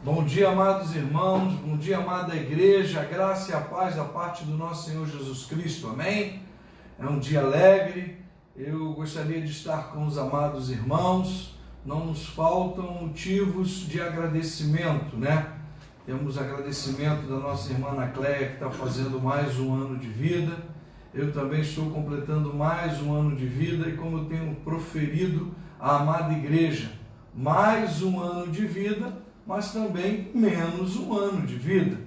Bom dia, amados irmãos, bom dia, amada igreja, a graça e a paz da parte do nosso Senhor Jesus Cristo, amém? É um dia alegre, eu gostaria de estar com os amados irmãos, não nos faltam motivos de agradecimento, né? Temos agradecimento da nossa irmã Ana Cléia, que está fazendo mais um ano de vida, eu também estou completando mais um ano de vida, e como eu tenho proferido à amada igreja, mais um ano de vida, mas também menos um ano de vida,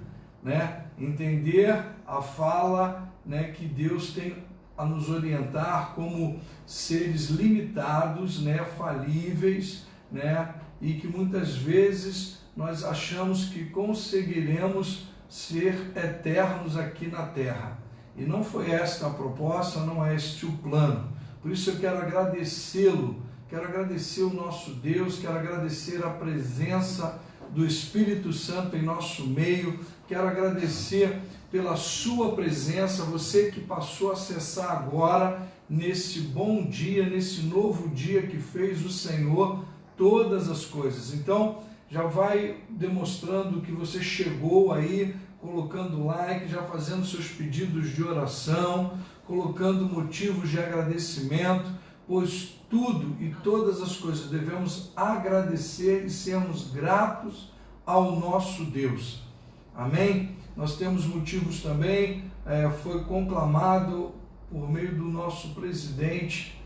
né? Entender a fala, né, que Deus tem a nos orientar como seres limitados, né, falíveis, né, e que muitas vezes nós achamos que conseguiremos ser eternos aqui na terra. E não foi esta a proposta, não é este o plano. Por isso eu quero agradecê-lo, quero agradecer o nosso Deus, quero agradecer a presença do Espírito Santo em nosso meio, quero agradecer pela sua presença, você que passou a acessar agora, nesse bom dia, nesse novo dia que fez o Senhor, todas as coisas. Então, já vai demonstrando que você chegou aí, colocando like, já fazendo seus pedidos de oração, colocando motivos de agradecimento, pois tudo e todas as coisas devemos agradecer e sermos gratos ao nosso Deus. Amém? Nós temos motivos também, foi conclamado por meio do nosso presidente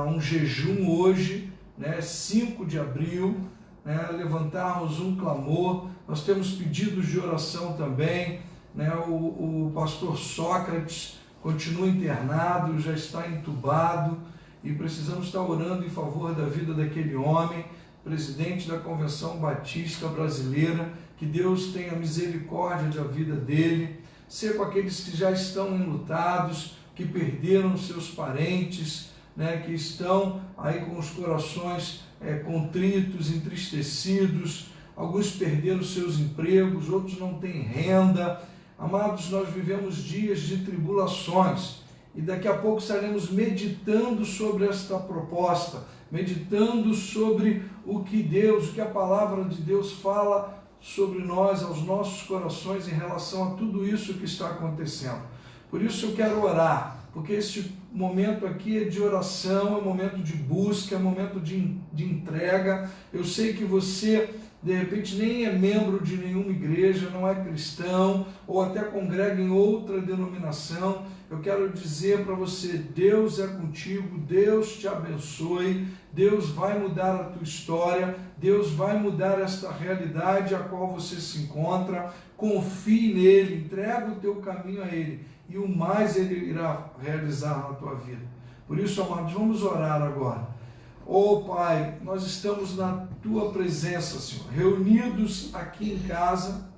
um jejum hoje, né, 5 de abril, né, levantarmos um clamor. Nós temos pedidos de oração também, né, o pastor Sócrates continua internado, já está entubado, e precisamos estar orando em favor da vida daquele homem, presidente da Convenção Batista Brasileira, que Deus tenha misericórdia da vida dele, ser com aqueles que já estão enlutados, que perderam seus parentes, né, que estão aí com os corações contritos, entristecidos, alguns perderam seus empregos, outros não têm renda. Amados, nós vivemos dias de tribulações, e daqui a pouco estaremos meditando sobre esta proposta, meditando sobre o que a palavra de Deus fala sobre nós, aos nossos corações, em relação a tudo isso que está acontecendo. Por isso eu quero orar, porque este momento aqui é de oração, é momento de busca, é momento de entrega. Eu sei que você, de repente, nem é membro de nenhuma igreja, não é cristão, ou até congrega em outra denominação. Eu quero dizer para você, Deus é contigo, Deus te abençoe, Deus vai mudar a tua história, Deus vai mudar esta realidade a qual você se encontra. Confie nele, entrega o teu caminho a ele, e o mais ele irá realizar na tua vida. Por isso, amados, vamos orar agora. Oh Pai, nós estamos na tua presença, Senhor, reunidos aqui em casa,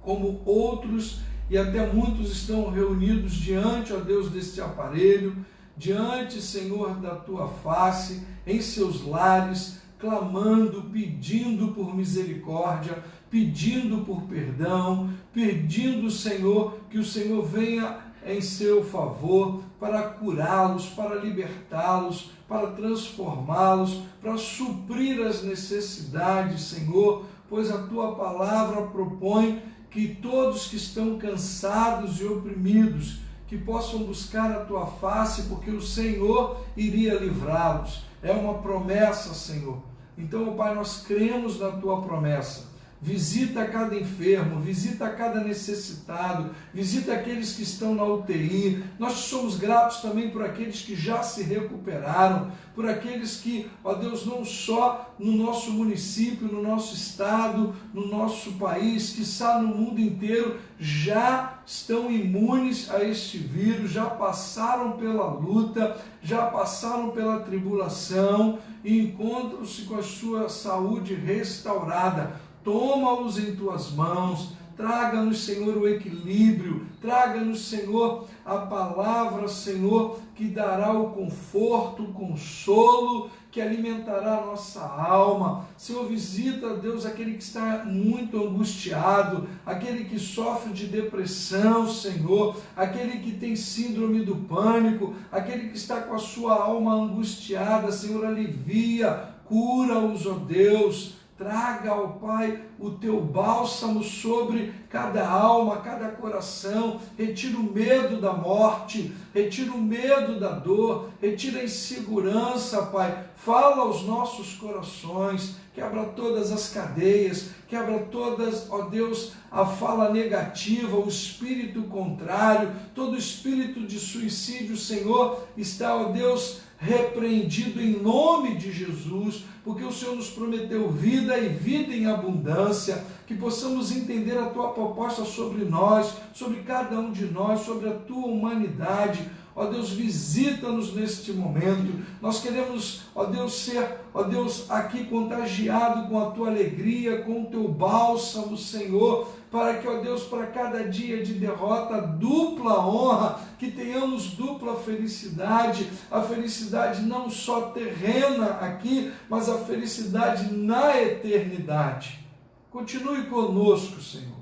como outros e até muitos estão reunidos diante, ó Deus, deste aparelho, diante, Senhor, da tua face, em seus lares, clamando, pedindo por misericórdia, pedindo por perdão, pedindo, Senhor, que o Senhor venha em seu favor para curá-los, para libertá-los, para transformá-los, para suprir as necessidades, Senhor, pois a tua palavra propõe que todos que estão cansados e oprimidos, que possam buscar a tua face, porque o Senhor iria livrá-los. É uma promessa, Senhor. Então, Pai, nós cremos na tua promessa. visita cada enfermo, visita cada necessitado, visita aqueles que estão na UTI. Nós somos gratos também por aqueles que já se recuperaram, por aqueles que, ó Deus, não só no nosso município, no nosso estado, no nosso país, quiçá no mundo inteiro, já estão imunes a este vírus, já passaram pela luta, já passaram pela tribulação e encontram-se com a sua saúde restaurada. Toma-os em tuas mãos, traga-nos, Senhor, o equilíbrio, traga-nos, Senhor, a palavra, Senhor, que dará o conforto, o consolo, que alimentará a nossa alma. Senhor, visita, Deus, aquele que está muito angustiado, aquele que sofre de depressão, Senhor, aquele que tem síndrome do pânico, aquele que está com a sua alma angustiada, Senhor, alivia, cura-os, ó Deus. Traga, ó Pai, o teu bálsamo sobre cada alma, cada coração. Retira o medo da morte, retira o medo da dor, retira a insegurança, Pai. Fala aos nossos corações, quebra todas as cadeias, quebra todas, ó Deus, a fala negativa, o espírito contrário, todo espírito de suicídio, Senhor, está, ó Deus, repreendido em nome de Jesus, porque o Senhor nos prometeu vida e vida em abundância, que possamos entender a tua proposta sobre nós, sobre cada um de nós, sobre a tua humanidade. Ó Deus, visita-nos neste momento. Nós queremos, ó Deus, ser, ó Deus, aqui contagiado com a tua alegria, com o teu bálsamo, Senhor, para que, ó Deus, para cada dia de derrota, dupla honra, que tenhamos dupla felicidade, a felicidade não só terrena aqui, mas a felicidade na eternidade. Continue conosco, Senhor.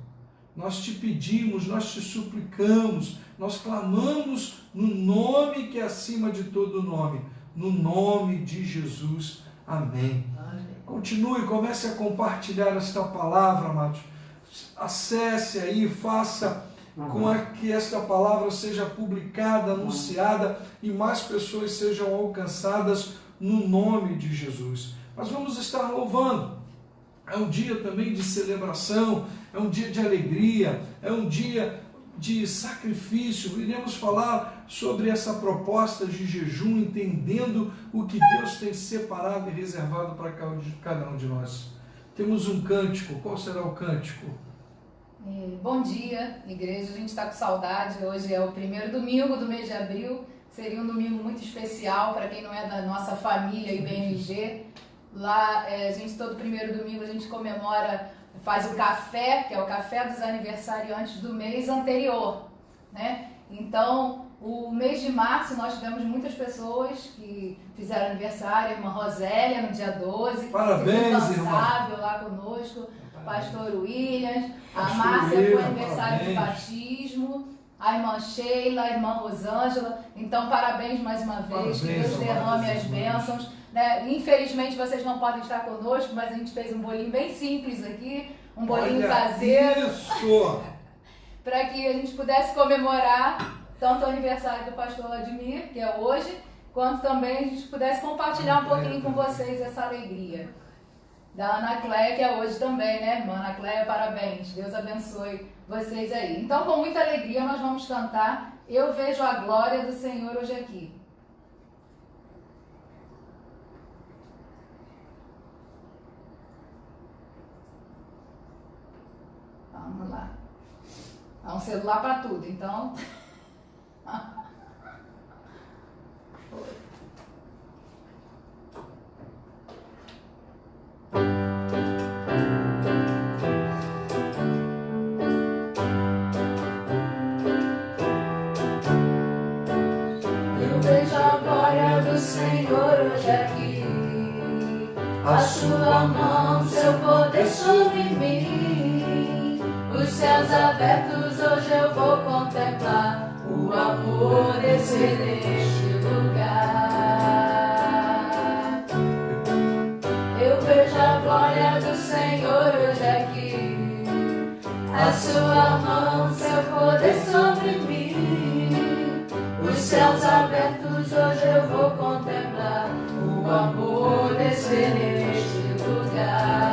Nós te pedimos, nós te suplicamos, nós clamamos no nome que é acima de todo nome, no nome de Jesus. Amém. Amém. Continue, comece a compartilhar esta palavra, amados. Acesse aí, faça com que esta palavra seja publicada, anunciada e mais pessoas sejam alcançadas no nome de Jesus. Mas vamos estar louvando. É um dia também de celebração, é um dia de alegria, é um dia de sacrifício. Iremos falar sobre essa proposta de jejum, entendendo o que Deus tem separado e reservado para cada um de nós. Temos um cântico. Qual será o cântico? Bom dia, igreja. A gente está com saudade. Hoje é o primeiro domingo do mês de abril. Seria um domingo muito especial para quem não é da nossa família IBMG. Lá, a gente, todo primeiro domingo, a gente comemora, faz o café, que é o café dos aniversariantes do mês anterior, né? Então, o mês de março, nós tivemos muitas pessoas que fizeram aniversário. A irmã Rosélia, no dia 12. Parabéns, irmã. Lá conosco. Pastor Williams. A Márcia foi aniversário de batismo. A irmã Sheila, a irmã Rosângela. Então, parabéns mais uma vez. Que Deus derrame as bênçãos. Né? Infelizmente vocês não podem estar conosco, mas a gente fez um bolinho bem simples aqui, um bolinho caseiro. Isso! Para que a gente pudesse comemorar tanto o aniversário do pastor Vladimir, que é hoje, quanto também a gente pudesse compartilhar um pouquinho com vocês essa alegria. Da Ana Cléia, que é hoje também, né, irmã Ana Cléia? Parabéns, Deus abençoe vocês aí. Então, com muita alegria, nós vamos cantar Eu Vejo a Glória do Senhor Hoje Aqui. Vamos lá. Há um celular para tudo, então. Eu vejo a glória do Senhor hoje aqui, a sua mão, seu poder sobre mim. Os céus abertos hoje eu vou contemplar o amor descer neste lugar. Eu vejo a glória do Senhor hoje aqui, a sua mão, seu poder sobre mim. Os céus abertos hoje eu vou contemplar o amor descer neste lugar.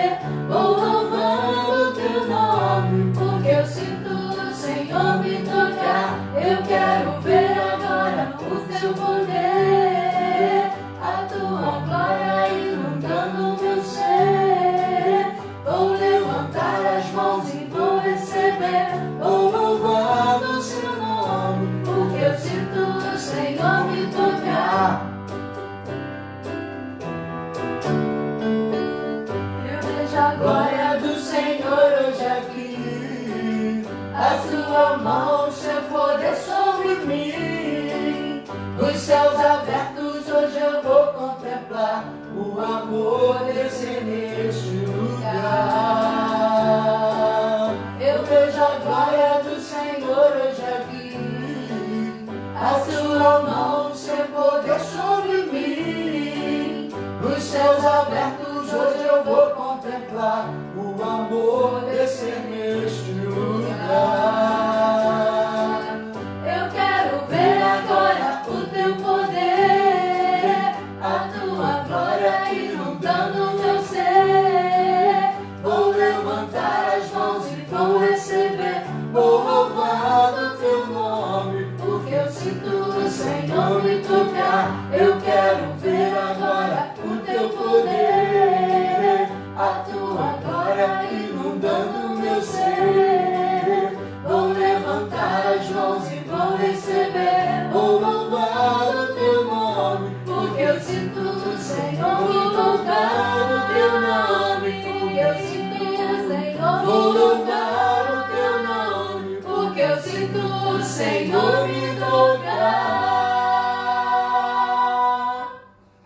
receber. Vou louvando teu nome, porque eu sinto o Senhor me tocar. Eu quero ver agora o teu poder, a tua glória inundando meu ser. Vou levantar as mãos e vou receber. Vou louvando o seu nome, porque eu sinto o Senhor me tocar. Eu vejo a glória do Senhor hoje aqui, a sua mão, seu poder sobre mim. Os céus abertos hoje eu vou contemplar o amor descer neste lugar. Eu vejo a glória do Senhor hoje aqui, a sua mão, seu poder sobre mim. Os céus abertos hoje eu vou contemplar o amor descer neste lugar. Eu quero ver agora o teu poder, a tua glória inundando meu ser. Vou levantar as mãos e vou receber. Vou louvar o teu nome, porque eu sinto o Senhor me tocar. Eu quero ver agora o teu poder, a tua glória inundando meu ser. Vou levantar as mãos e vou receber. Vou louvar o teu nome, porque eu sinto o Senhor me tocar. O teu nome, porque eu sinto o Senhor. Vou louvar o teu nome, porque eu sinto o Senhor me tocar.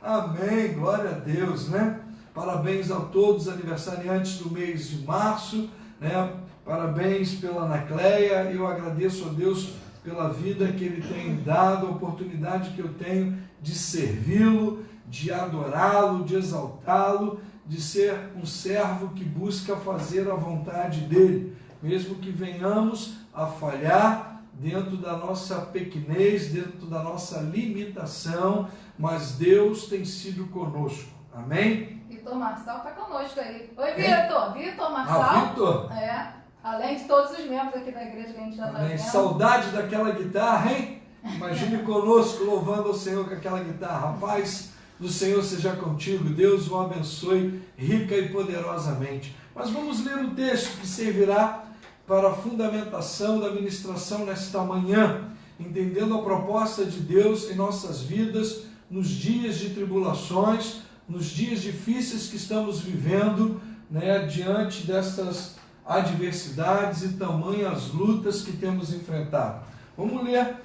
Amém, glória a Deus, né? Parabéns a todos os aniversariantes do mês de março, né? Parabéns pela Anacleia. Eu agradeço a Deus pela vida que Ele tem dado, a oportunidade que eu tenho de servi-lo, de adorá-lo, de exaltá-lo, de ser um servo que busca fazer a vontade dEle, mesmo que venhamos a falhar dentro da nossa pequenez, dentro da nossa limitação, mas Deus tem sido conosco. Amém? Vitor Marçal está conosco aí. Oi, Vitor. Vitor Marçal. Ah, Vitor. É. Além de todos os membros aqui da igreja que a gente já está vendo. Saudade daquela guitarra, hein? Imagine conosco louvando ao Senhor com aquela guitarra. Rapaz, do Senhor seja contigo. Deus o abençoe rica e poderosamente. Mas vamos ler o texto que servirá para a fundamentação da ministração nesta manhã, entendendo a proposta de Deus em nossas vidas, nos dias de tribulações, nos dias difíceis que estamos vivendo, né, diante destas adversidades e tamanhas lutas que temos enfrentado. Vamos ler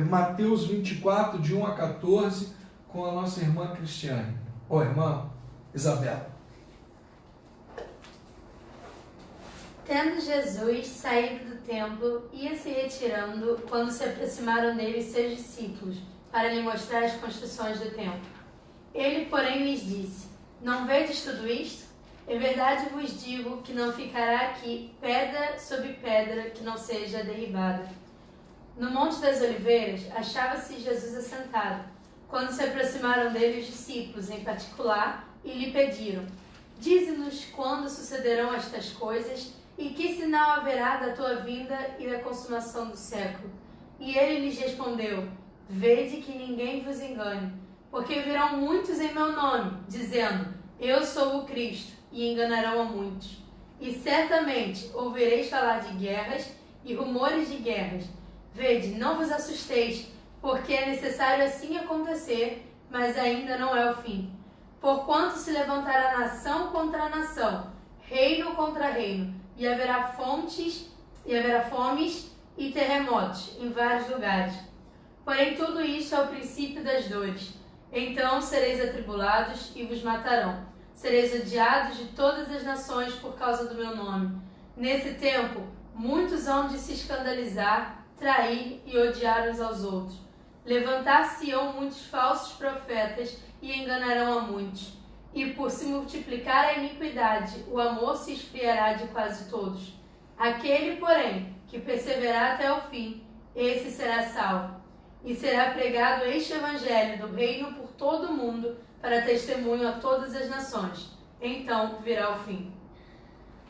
Mateus 24, de 1 a 14, com a nossa irmã Cristiane. Ô, irmã Isabela. Tendo Jesus saído do templo, ia se retirando quando se aproximaram dele seus discípulos, para lhe mostrar as construções do templo. Ele, porém, lhes disse: Não vedes tudo isto? Em verdade vos digo que não ficará aqui pedra sobre pedra que não seja derribada. No Monte das Oliveiras achava-se Jesus assentado, quando se aproximaram dele os discípulos em particular e lhe pediram: Dize-nos quando sucederão estas coisas e que sinal haverá da tua vinda e da consumação do século. E ele lhes respondeu: Vede que ninguém vos engane, porque virão muitos em meu nome, dizendo: Eu sou o Cristo, e enganarão a muitos. E certamente ouvireis falar de guerras e rumores de guerras. Vede, não vos assusteis, porque é necessário assim acontecer, mas ainda não é o fim. Porquanto se levantará nação contra nação, reino contra reino, e haverá fomes e terremotos em vários lugares. Porém tudo isto é o princípio das dores. Então sereis atribulados e vos matarão. Sereis odiados de todas as nações por causa do meu nome. Nesse tempo, muitos hão de se escandalizar, trair e odiar uns aos outros. Levantar-se-ão muitos falsos profetas e enganarão a muitos. E por se multiplicar a iniquidade, o amor se esfriará de quase todos. Aquele, porém, que perseverar até o fim, esse será salvo. E será pregado este evangelho do reino por todo o mundo, para testemunho a todas as nações. então virá o fim.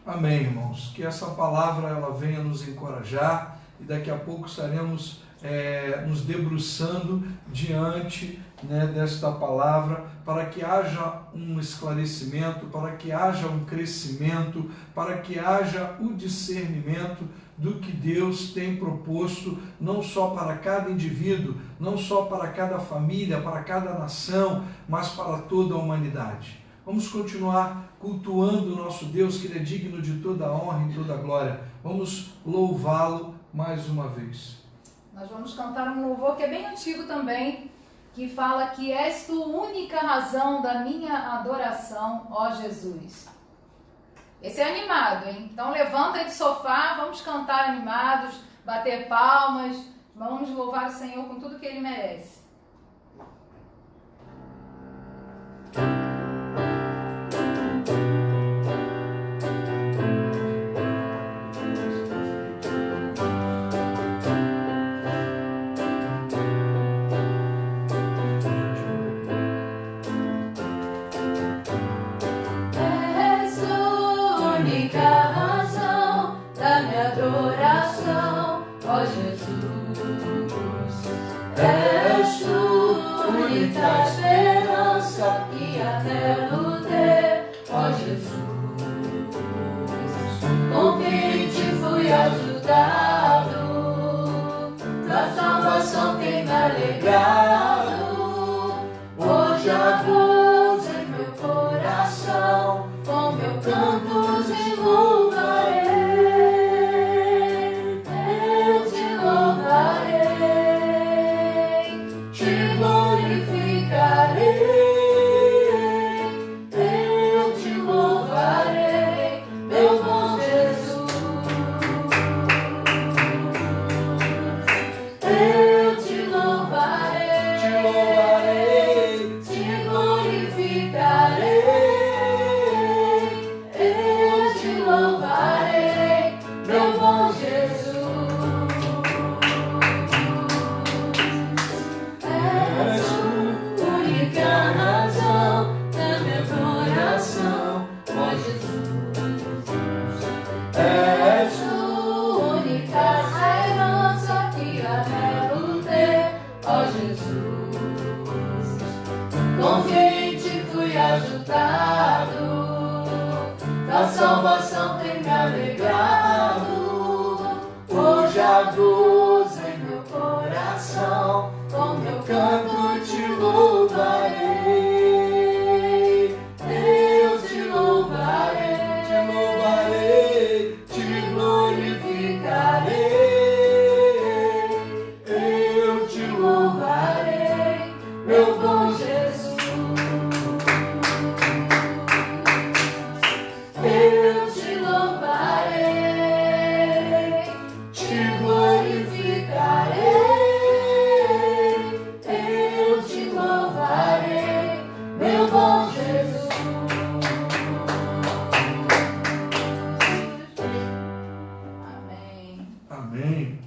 Amém, irmãos. Que essa palavra ela venha nos encorajar e daqui a pouco estaremos nos debruçando diante, desta palavra, para que haja um esclarecimento, para que haja um crescimento, para que haja o discernimento do que Deus tem proposto, não só para cada indivíduo, não só para cada família, para cada nação, mas para toda a humanidade. Vamos continuar cultuando o nosso Deus, que Ele é digno de toda a honra e toda a glória. Vamos louvá-lo mais uma vez. Nós vamos cantar um louvor que é bem antigo também, que fala que és tu única razão da minha adoração, ó Jesus. Esse é animado, hein? Então levanta aí do sofá, vamos cantar animados, bater palmas, vamos louvar o Senhor com tudo que Ele merece.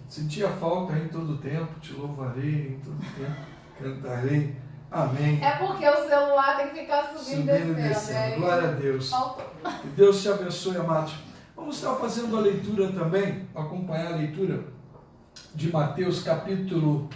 Sentia falta em todo tempo, te louvarei em todo tempo, cantarei. Amém. É porque o celular tem que ficar subindo e descendo. Glória a Deus. Faltou. Que Deus te abençoe, amados. Vamos estar fazendo a leitura também, acompanhar a leitura de Mateus capítulo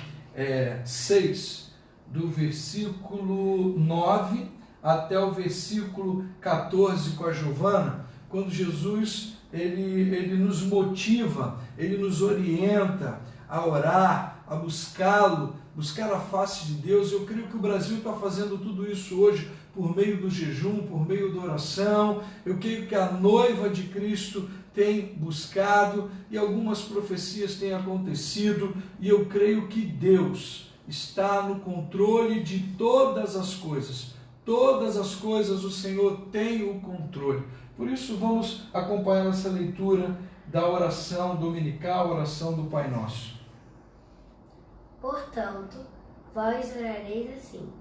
6, do versículo 9 até o versículo 14 com a Giovana, quando Jesus ele nos motiva, ele nos orienta a orar, a buscá-lo, buscar a face de Deus. Eu creio que o Brasil está fazendo tudo isso hoje por meio do jejum, por meio da oração. Eu creio que a noiva de Cristo tem buscado e algumas profecias têm acontecido, e eu creio que Deus está no controle de todas as coisas. Todas as coisas o Senhor tem o controle. Por isso vamos acompanhar essa leitura da oração dominical, oração do Pai Nosso. Portanto, vós orareis assim: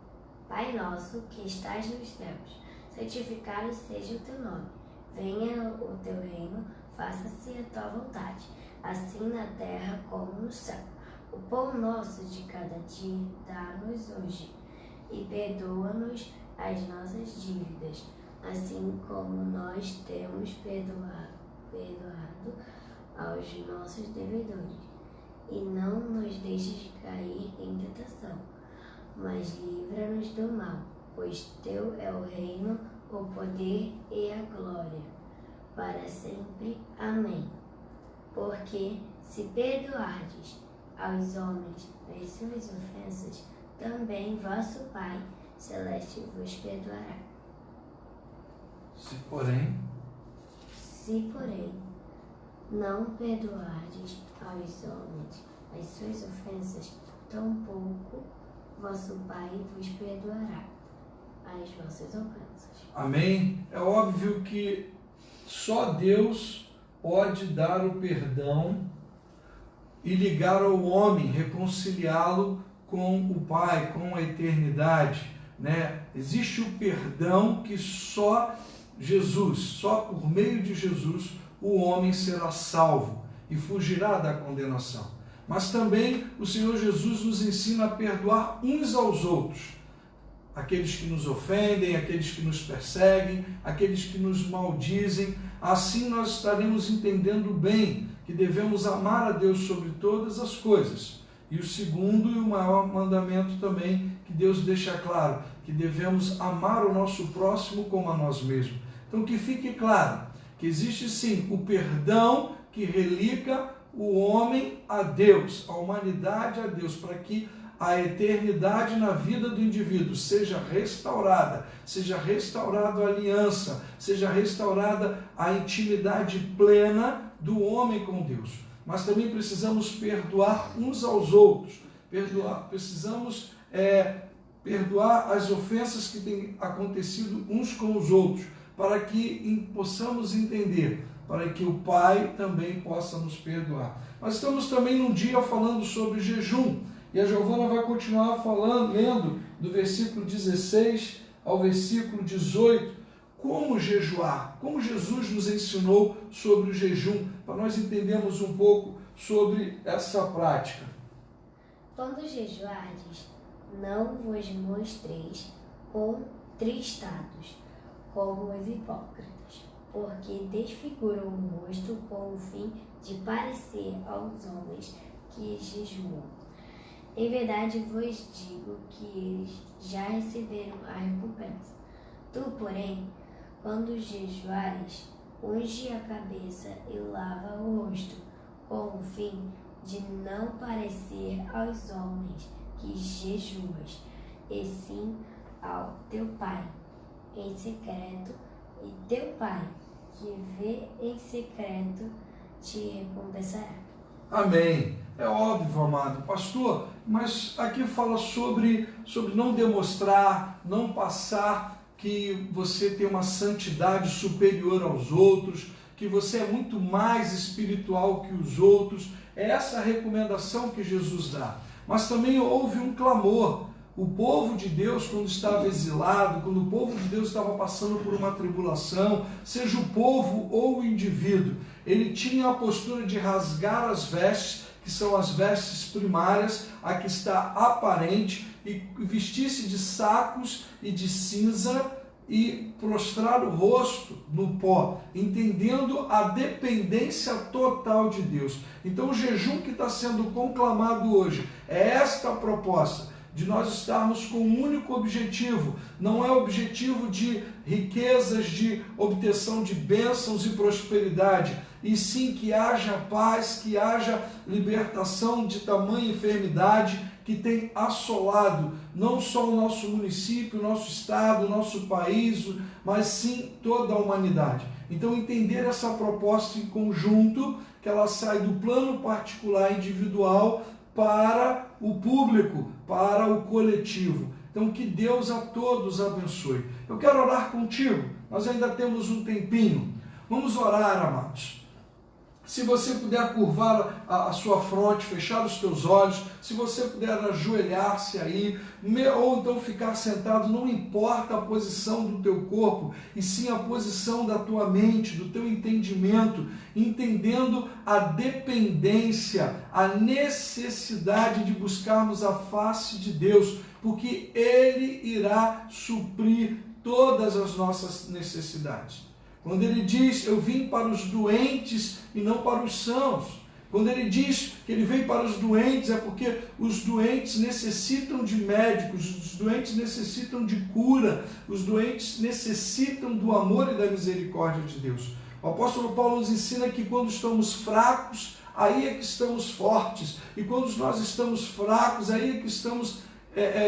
Pai nosso que estás nos céus, santificado seja o teu nome. Venha o teu reino, faça-se a tua vontade, assim na terra como no céu. O pão nosso de cada dia dá-nos hoje, e perdoa-nos as nossas dívidas, assim como nós temos perdoado aos nossos devedores. E não nos deixes cair em tentação, mas livra-nos do mal, pois teu é o reino, o poder e a glória, para sempre. Amém. Porque se perdoardes aos homens as suas ofensas, também vosso Pai Celeste vos perdoará. Se porém não perdoardes aos homens as suas ofensas, tampouco vosso Pai vos perdoará as vossas ofensas. Amém? É óbvio que só Deus pode dar o perdão e ligar ao homem, reconciliá-lo com o Pai, com a eternidade, né? Existe o perdão que só Jesus, só por meio de Jesus, o homem será salvo e fugirá da condenação. Mas também o Senhor Jesus nos ensina a perdoar uns aos outros. Aqueles que nos ofendem, aqueles que nos perseguem, aqueles que nos maldizem. Assim nós estaremos entendendo bem que devemos amar a Deus sobre todas as coisas. E o segundo e o maior mandamento também, que Deus deixa claro, que devemos amar o nosso próximo como a nós mesmos. Então que fique claro que existe sim o perdão que religa o homem a Deus, a humanidade a Deus, para que a eternidade na vida do indivíduo seja restaurada a aliança, seja restaurada a intimidade plena do homem com Deus. Mas também precisamos perdoar uns aos outros, precisamos perdoar as ofensas que têm acontecido uns com os outros, para que possamos entender, para que o Pai também possa nos perdoar. Nós estamos também num dia falando sobre jejum, e a Giovana vai continuar lendo do versículo 16 ao versículo 18, como jejuar, como Jesus nos ensinou sobre o jejum, para nós entendermos um pouco sobre essa prática. Quando jejuardes, não vos mostreis contristados, como os hipócritas, porque desfiguram o rosto com o fim de parecer aos homens que jejuam. Em verdade vos digo que eles já receberam a recompensa. Tu, porém, quando jejuares, unge a cabeça e lava o rosto, com o fim de não parecer aos homens que jejuas, e sim ao teu Pai em secreto, e teu Pai, que vê em secreto, te recompensará. Amém. É óbvio, amado pastor, mas aqui fala sobre não demonstrar, não passar que você tem uma santidade superior aos outros, que você é muito mais espiritual que os outros. É essa a recomendação que Jesus dá. Mas também houve um clamor. O povo de Deus, quando estava exilado, quando o povo de Deus estava passando por uma tribulação, seja o povo ou o indivíduo, ele tinha a postura de rasgar as vestes, que são as vestes primárias, a que está aparente, e vestir-se de sacos e de cinza e prostrar o rosto no pó, entendendo a dependência total de Deus. Então o jejum que está sendo conclamado hoje é esta proposta, de nós estarmos com um único objetivo. Não é objetivo de riquezas, de obtenção de bênçãos e prosperidade, e sim que haja paz, que haja libertação de tamanha enfermidade que tem assolado não só o nosso município, o nosso estado, o nosso país, mas sim toda a humanidade. Então entender essa proposta em conjunto, que ela sai do plano particular individual para o público, para o coletivo. Então que Deus a todos abençoe. Eu quero orar contigo, nós ainda temos um tempinho. Vamos orar, amados. Se você puder curvar a sua fronte, fechar os teus olhos, se você puder ajoelhar-se aí, ou então ficar sentado, não importa a posição do teu corpo, e sim a posição da tua mente, do teu entendimento, entendendo a dependência, a necessidade de buscarmos a face de Deus, porque Ele irá suprir todas as nossas necessidades. Quando ele diz, eu vim para os doentes e não para os sãos. Quando ele diz que ele veio para os doentes, é porque os doentes necessitam de médicos, os doentes necessitam de cura, os doentes necessitam do amor e da misericórdia de Deus. O apóstolo Paulo nos ensina que quando estamos fracos, aí é que estamos fortes. E quando nós estamos fracos, aí é que estamos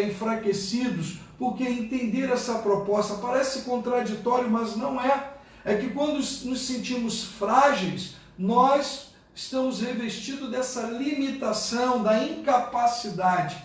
enfraquecidos. Porque entender essa proposta parece contraditório, mas não é. É que quando nos sentimos frágeis, nós estamos revestidos dessa limitação, da incapacidade,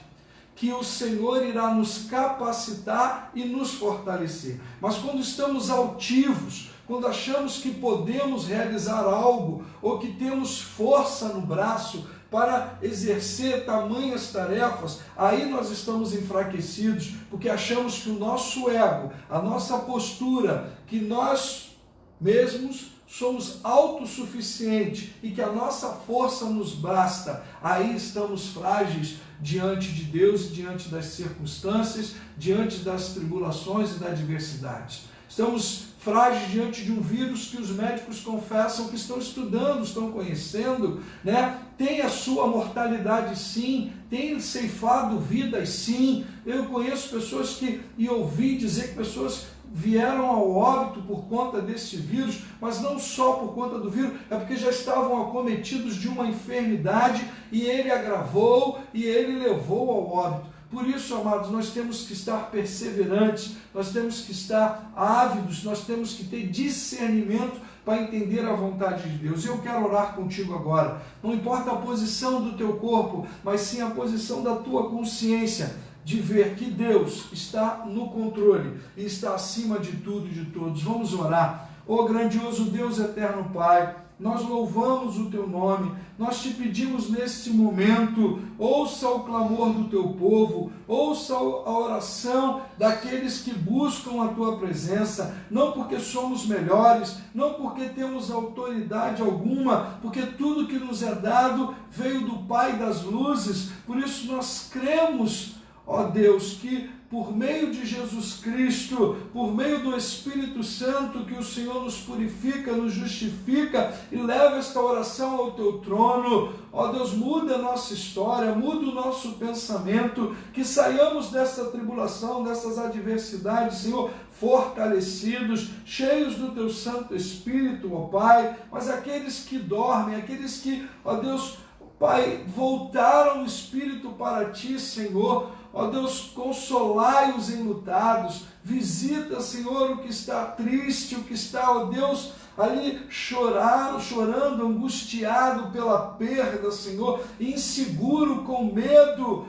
que o Senhor irá nos capacitar e nos fortalecer. Mas quando estamos altivos, quando achamos que podemos realizar algo, ou que temos força no braço para exercer tamanhas tarefas, aí nós estamos enfraquecidos, porque achamos que o nosso ego, a nossa postura, que nós mesmos somos autossuficientes e que a nossa força nos basta, aí estamos frágeis diante de Deus, diante das circunstâncias, diante das tribulações e da adversidade. Estamos frágeis diante de um vírus que os médicos confessam que estão estudando, estão conhecendo, né? Tem a sua mortalidade sim, tem ceifado vidas sim. Eu conheço pessoas e ouvi dizer que pessoas vieram ao óbito por conta desse vírus, mas não só por conta do vírus, é porque já estavam acometidos de uma enfermidade e ele agravou e ele levou ao óbito. Por isso, amados, nós temos que estar perseverantes, nós temos que estar ávidos, nós temos que ter discernimento para entender a vontade de Deus. Eu quero orar contigo agora. Não importa a posição do teu corpo, mas sim a posição da tua consciência, de ver que Deus está no controle e está acima de tudo e de todos. Vamos orar. Ó grandioso Deus, eterno Pai, nós louvamos o teu nome, nós te pedimos nesse momento, ouça o clamor do teu povo, ouça a oração daqueles que buscam a tua presença, não porque somos melhores, não porque temos autoridade alguma, porque tudo que nos é dado veio do Pai das luzes. Por isso nós cremos, ó Deus, que por meio de Jesus Cristo, por meio do Espírito Santo, que o Senhor nos purifica, nos justifica e leva esta oração ao teu trono. Ó Deus, muda a nossa história, muda o nosso pensamento, que saiamos dessa tribulação, dessas adversidades, Senhor, fortalecidos, cheios do teu Santo Espírito, ó Pai. Mas aqueles que dormem, aqueles que, ó Deus, Pai, voltaram o Espírito para Ti, Senhor, ó Deus, consolai os enlutados, visita, Senhor, o que está triste, o que está, ó Deus, ali chorando, angustiado pela perda, Senhor, inseguro, com medo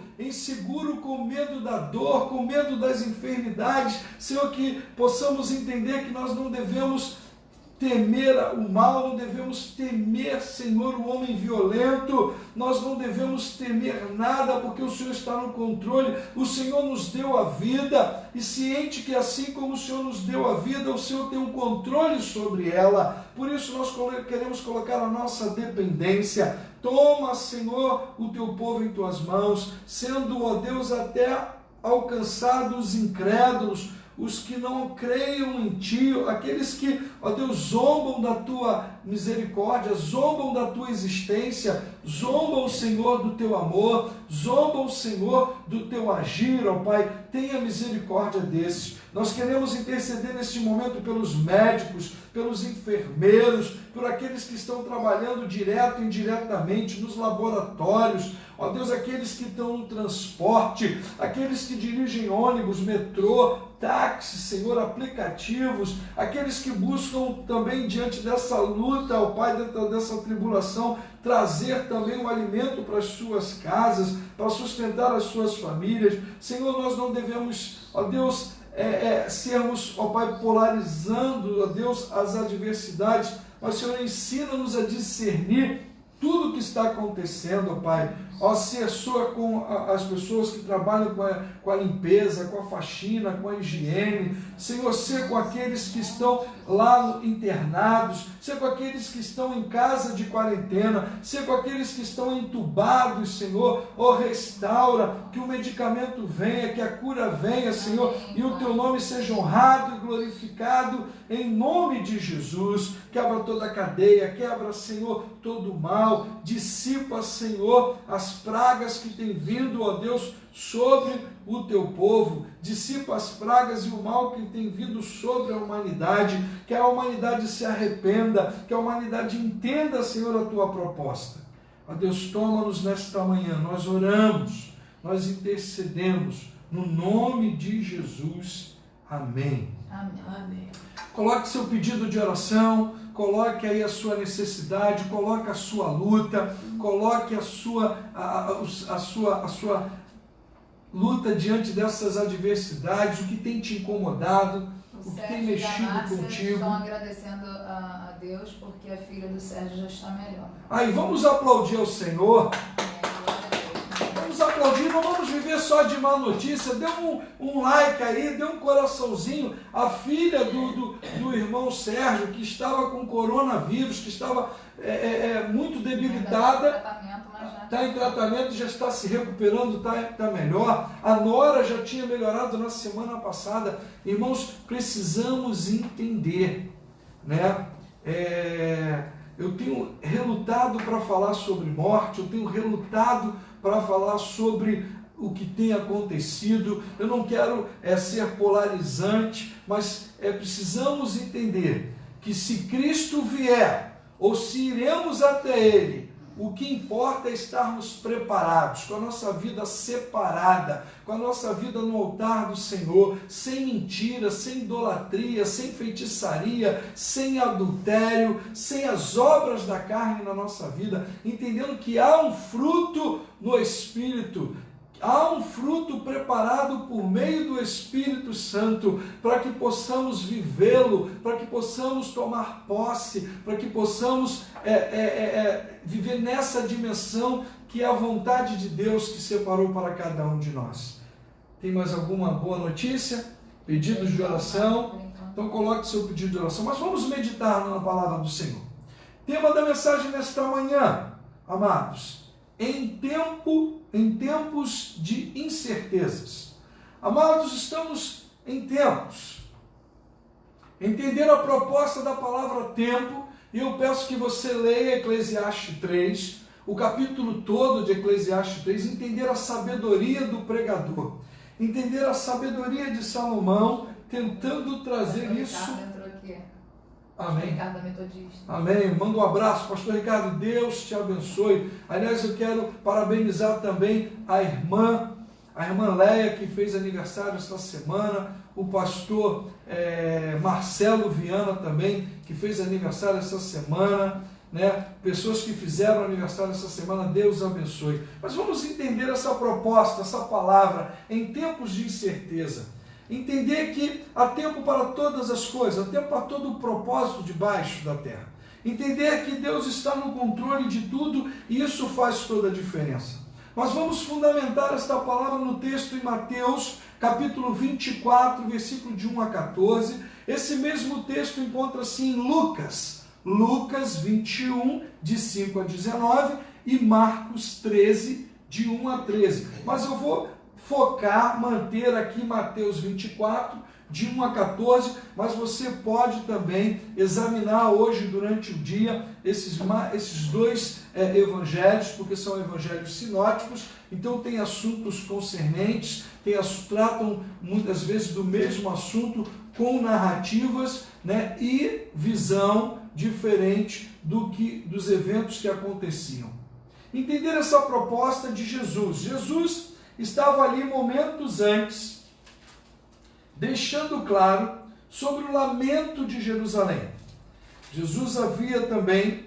da dor, com medo das enfermidades, Senhor, que possamos entender que nós não devemos temer o mal, não devemos temer, Senhor, o homem violento, nós não devemos temer nada, porque o Senhor está no controle. O Senhor nos deu a vida, e ciente que assim como o Senhor nos deu a vida, o Senhor tem um controle sobre ela. Por isso nós queremos colocar a nossa dependência. Toma, Senhor, o teu povo em tuas mãos, sendo, ó Deus, até alcançados os incrédulos, os que não creiam em Ti, aqueles que, ó Deus, zombam da Tua misericórdia, zombam da Tua existência, zombam, Senhor, do Teu amor, zombam, Senhor, do Teu agir, ó Pai. Tenha misericórdia desses. Nós queremos interceder neste momento pelos médicos, pelos enfermeiros, por aqueles que estão trabalhando direto e indiretamente nos laboratórios, ó Deus, aqueles que estão no transporte, aqueles que dirigem ônibus, metrô, táxi, Senhor, aplicativos, aqueles que buscam também diante dessa luta, ó Pai, dentro dessa tribulação, trazer também o alimento para as suas casas, para sustentar as suas famílias. Senhor, nós não devemos, ó Deus, sermos, ó Pai, polarizando, ó Deus, as adversidades, mas, Senhor, ensina-nos a discernir tudo o que está acontecendo, ó Pai. Ó, se soa com as pessoas que trabalham com a limpeza, com a faxina, com a higiene. Senhor, seja com aqueles que estão lá internados, seja com aqueles que estão em casa de quarentena, seja com aqueles que estão entubados, Senhor. Ó, restaura, que o medicamento venha, que a cura venha, Senhor, e o teu nome seja honrado e glorificado em nome de Jesus. Quebra toda a cadeia, quebra, Senhor, todo o mal, dissipa, Senhor, as pragas que têm vindo, ó Deus, sobre o teu povo, dissipa as pragas e o mal que tem vindo sobre a humanidade, que a humanidade se arrependa, que a humanidade entenda, Senhor, a tua proposta. Ó Deus, toma-nos nesta manhã, nós oramos, nós intercedemos, no nome de Jesus. Amém. Amém. Amém. Coloque seu pedido de oração, coloque aí a sua necessidade, coloque a sua luta, coloque a sua luta diante dessas adversidades, o que tem te incomodado, o que tem mexido contigo. Estão agradecendo a Deus porque a filha do Sérgio já está melhor. Aí vamos aplaudir ao Senhor. Vamos aplaudir, não vamos viver só de má notícia. Dê um like aí, dê um coraçãozinho. A filha do irmão Sérgio, que estava com coronavírus, que estava muito debilitada, está em tratamento, já está se recuperando, está melhor. A nora já tinha melhorado na semana passada. Irmãos, precisamos entender, né? Eu tenho relutado para falar sobre morte, eu tenho relutado para falar sobre o que tem acontecido. Eu não quero ser polarizante, mas precisamos entender que se Cristo vier, ou se iremos até Ele, o que importa é estarmos preparados, com a nossa vida separada, com a nossa vida no altar do Senhor, sem mentira, sem idolatria, sem feitiçaria, sem adultério, sem as obras da carne na nossa vida, entendendo que há um fruto no Espírito, há um fruto preparado por meio do Espírito Santo, para que possamos vivê-lo, para que possamos tomar posse, para que possamos viver nessa dimensão que é a vontade de Deus que separou para cada um de nós. Tem mais alguma boa notícia? Pedidos de oração? Então coloque seu pedido de oração. Mas vamos meditar na palavra do Senhor. Tema da mensagem nesta manhã, amados, em tempos de incertezas. Amados, estamos em tempos. Entender a proposta da palavra tempo, e eu peço que você leia Eclesiastes 3, o capítulo todo de Eclesiastes 3, entender a sabedoria do pregador, entender a sabedoria de Salomão, tentando trazer isso. Amém. Ricardo, metodista. Amém. Manda um abraço, pastor Ricardo. Deus te abençoe. Aliás, eu quero parabenizar também a irmã Leia, que fez aniversário esta semana, o pastor Marcelo Viana também, que fez aniversário esta semana, né? Pessoas que fizeram aniversário esta semana, Deus abençoe. Mas vamos entender essa proposta, essa palavra, em tempos de incerteza. Entender que há tempo para todas as coisas, há tempo para todo o propósito debaixo da terra. Entender que Deus está no controle de tudo e isso faz toda a diferença. Nós vamos fundamentar esta palavra no texto em Mateus, capítulo 24, versículo de 1 a 14. Esse mesmo texto encontra-se em Lucas 21, de 5 a 19 e Marcos 13, de 1 a 13. Mas eu vou manter aqui Mateus 24, de 1 a 14, mas você pode também examinar hoje durante o dia esses dois evangelhos, porque são evangelhos sinóticos, então tem assuntos concernentes, tratam muitas vezes do mesmo assunto com narrativas, né, e visão diferente dos eventos que aconteciam. Entender essa proposta de Jesus. Jesus estava ali momentos antes, deixando claro sobre o lamento de Jerusalém. Jesus havia também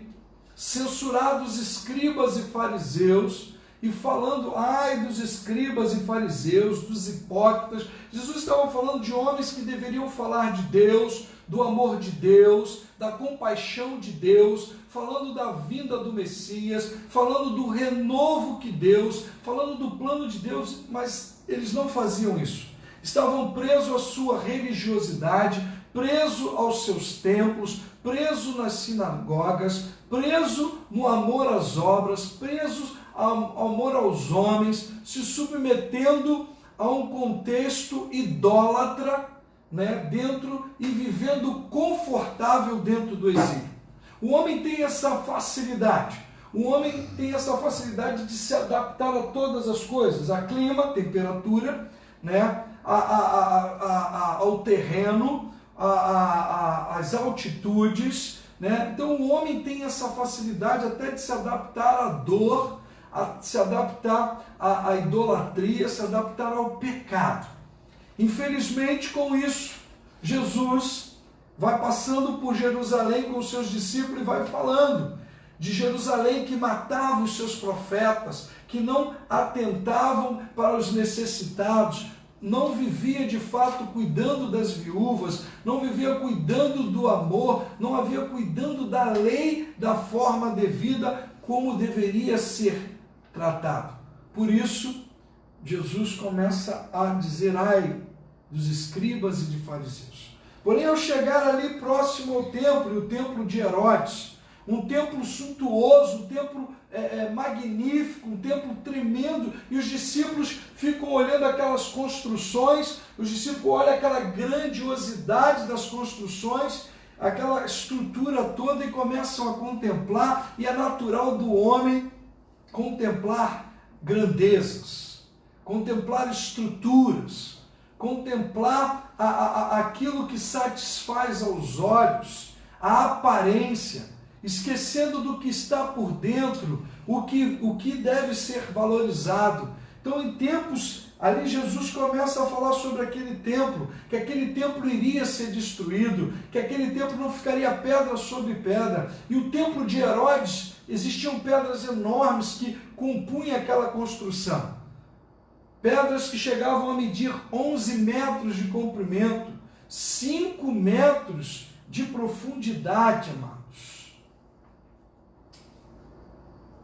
censurado os escribas e fariseus, e falando, ai dos escribas e fariseus, dos hipócritas. Jesus estava falando de homens que deveriam falar de Deus, do amor de Deus, da compaixão de Deus, falando da vinda do Messias, falando do renovo que Deus, falando do plano de Deus, mas eles não faziam isso. Estavam presos à sua religiosidade, presos aos seus templos, presos nas sinagogas, presos no amor às obras, presos ao amor aos homens, se submetendo a um contexto idólatra, né, dentro e vivendo confortável dentro do exílio. O homem tem essa facilidade. O homem tem essa facilidade de se adaptar a todas as coisas, a clima, temperatura, né, ao terreno, às altitudes, né? Então o homem tem essa facilidade até de se adaptar à dor, a se adaptar à idolatria, se adaptar ao pecado. Infelizmente, com isso, Jesus vai passando por Jerusalém com os seus discípulos e vai falando de Jerusalém que matava os seus profetas, que não atentavam para os necessitados, não vivia de fato cuidando das viúvas, não vivia cuidando do amor, não havia cuidando da lei da forma devida como deveria ser tratado. Por isso, Jesus começa a dizer: ai dos escribas e de fariseus. Porém, ao chegar ali próximo ao templo, o templo de Herodes, um templo suntuoso, um templo magnífico, um templo tremendo, e os discípulos ficam olhando aquelas construções, os discípulos olham aquela grandiosidade das construções, aquela estrutura toda, e começam a contemplar, e é natural do homem contemplar grandezas, contemplar estruturas, contemplar aquilo que satisfaz aos olhos, a aparência, esquecendo do que está por dentro, o que deve ser valorizado. Então, em tempos, ali Jesus começa a falar sobre aquele templo, que aquele templo iria ser destruído, que aquele templo não ficaria pedra sobre pedra. E o templo de Herodes, existiam pedras enormes que compunham aquela construção. Pedras que chegavam a medir 11 metros de comprimento, 5 metros de profundidade, amados,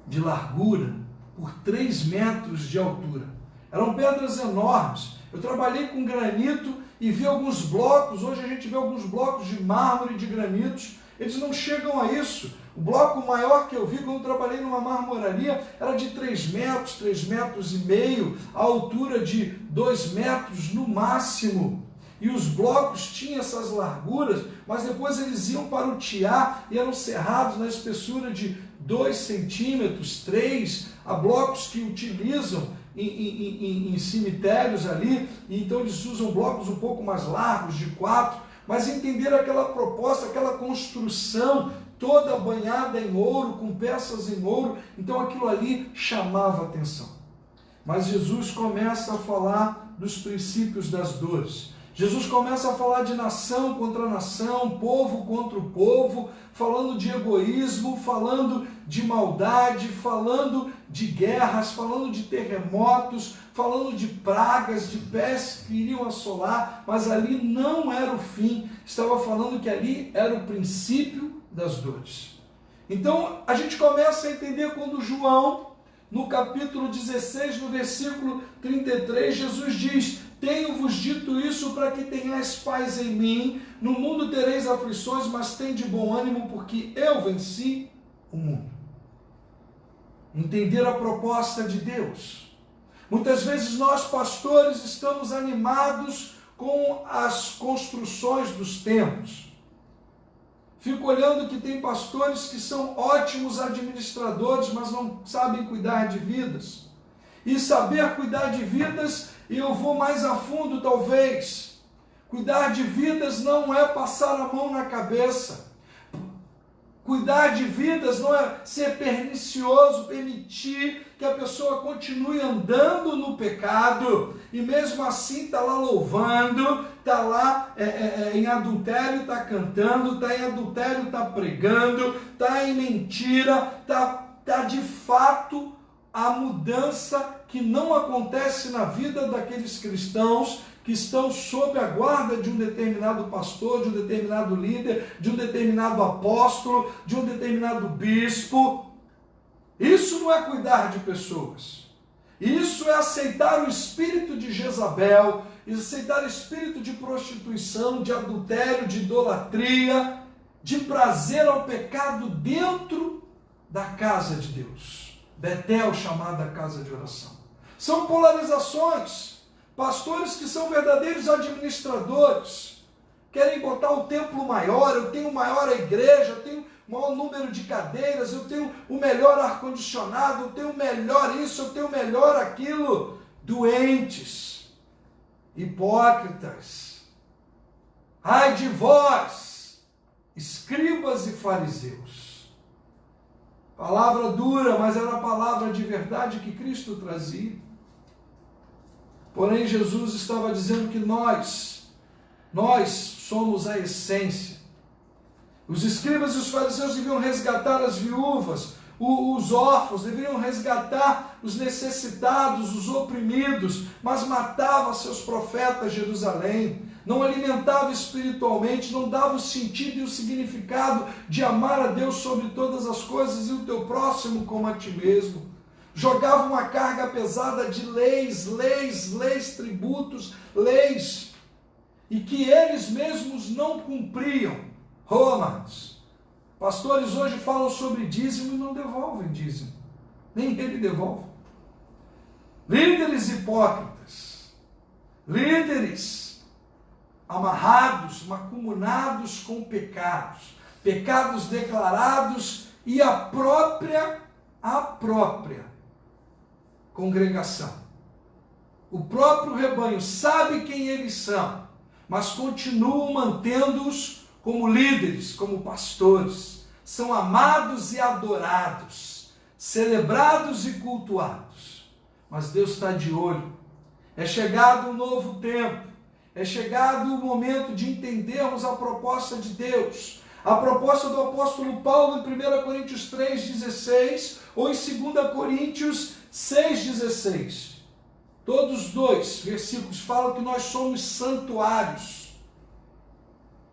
de largura, por 3 metros de altura. Eram pedras enormes. Eu trabalhei com granito e vi alguns blocos, hoje a gente vê alguns blocos de mármore e de granitos, eles não chegam a isso. O bloco maior que eu vi quando eu trabalhei numa marmoraria era de 3 metros, 3 metros e meio, a altura de 2 metros no máximo. E os blocos tinham essas larguras, mas depois eles iam para o tiá e eram serrados na espessura de 2 centímetros, 3, há blocos que utilizam em cemitérios ali, e então eles usam blocos um pouco mais largos, de 4, mas entenderam aquela proposta, aquela construção toda banhada em ouro, com peças em ouro, então aquilo ali chamava atenção. Mas Jesus começa a falar dos princípios das dores. Jesus começa a falar de nação contra nação, povo contra o povo, falando de egoísmo, falando de maldade, falando de guerras, falando de terremotos, falando de pragas, de pestes que iriam assolar, mas ali não era o fim, estava falando que ali era o princípio das dores. Então a gente começa a entender quando João, no capítulo 16, no versículo 33, Jesus diz: tenho-vos dito isso para que tenhais paz em mim, no mundo tereis aflições, mas tende bom ânimo, porque eu venci o mundo. Entender a proposta de Deus. Muitas vezes nós, pastores, estamos animados com as construções dos templos. Fico olhando que tem pastores que são ótimos administradores, mas não sabem cuidar de vidas. E saber cuidar de vidas, e eu vou mais a fundo talvez, cuidar de vidas não é passar a mão na cabeça. Cuidar de vidas não é ser pernicioso, permitir que a pessoa continue andando no pecado, e mesmo assim está lá louvando, está lá em adultério, está cantando, está em adultério, está pregando, está em mentira, está de fato a mudança que não acontece na vida daqueles cristãos que estão sob a guarda de um determinado pastor, de um determinado líder, de um determinado apóstolo, de um determinado bispo. Isso não é cuidar de pessoas. Isso é aceitar o espírito de Jezabel, aceitar o espírito de prostituição, de adultério, de idolatria, de prazer ao pecado dentro da casa de Deus. Betel, chamada casa de oração. São polarizações. Pastores que são verdadeiros administradores, querem botar o templo maior, eu tenho maior igreja, eu tenho maior número de cadeiras, eu tenho o melhor ar-condicionado, eu tenho o melhor isso, eu tenho o melhor aquilo. Doentes, hipócritas. Ai de vós, escribas e fariseus. Palavra dura, mas era a palavra de verdade que Cristo trazia. Porém, Jesus estava dizendo que nós somos a essência. Os escribas e os fariseus deviam resgatar as viúvas, os órfãos, deveriam resgatar os necessitados, os oprimidos, mas matava seus profetas Jerusalém, não alimentava espiritualmente, não dava o sentido e o significado de amar a Deus sobre todas as coisas e o teu próximo como a ti mesmo. Jogava uma carga pesada de leis, tributos, leis, e que eles mesmos não cumpriam. Oh, amados, pastores hoje falam sobre dízimo e não devolvem dízimo, nem ele devolve. Líderes hipócritas, líderes amarrados, macumunados com pecados declarados e a própria congregação, o próprio rebanho sabe quem eles são, mas continuam mantendo-os como líderes, como pastores. São amados e adorados, celebrados e cultuados. Mas Deus está de olho. É chegado um novo tempo. É chegado o momento de entendermos a proposta de Deus. A proposta do apóstolo Paulo em 1 Coríntios 3,16 ou em 2 Coríntios 6,16. Todos os dois versículos falam que nós somos santuários.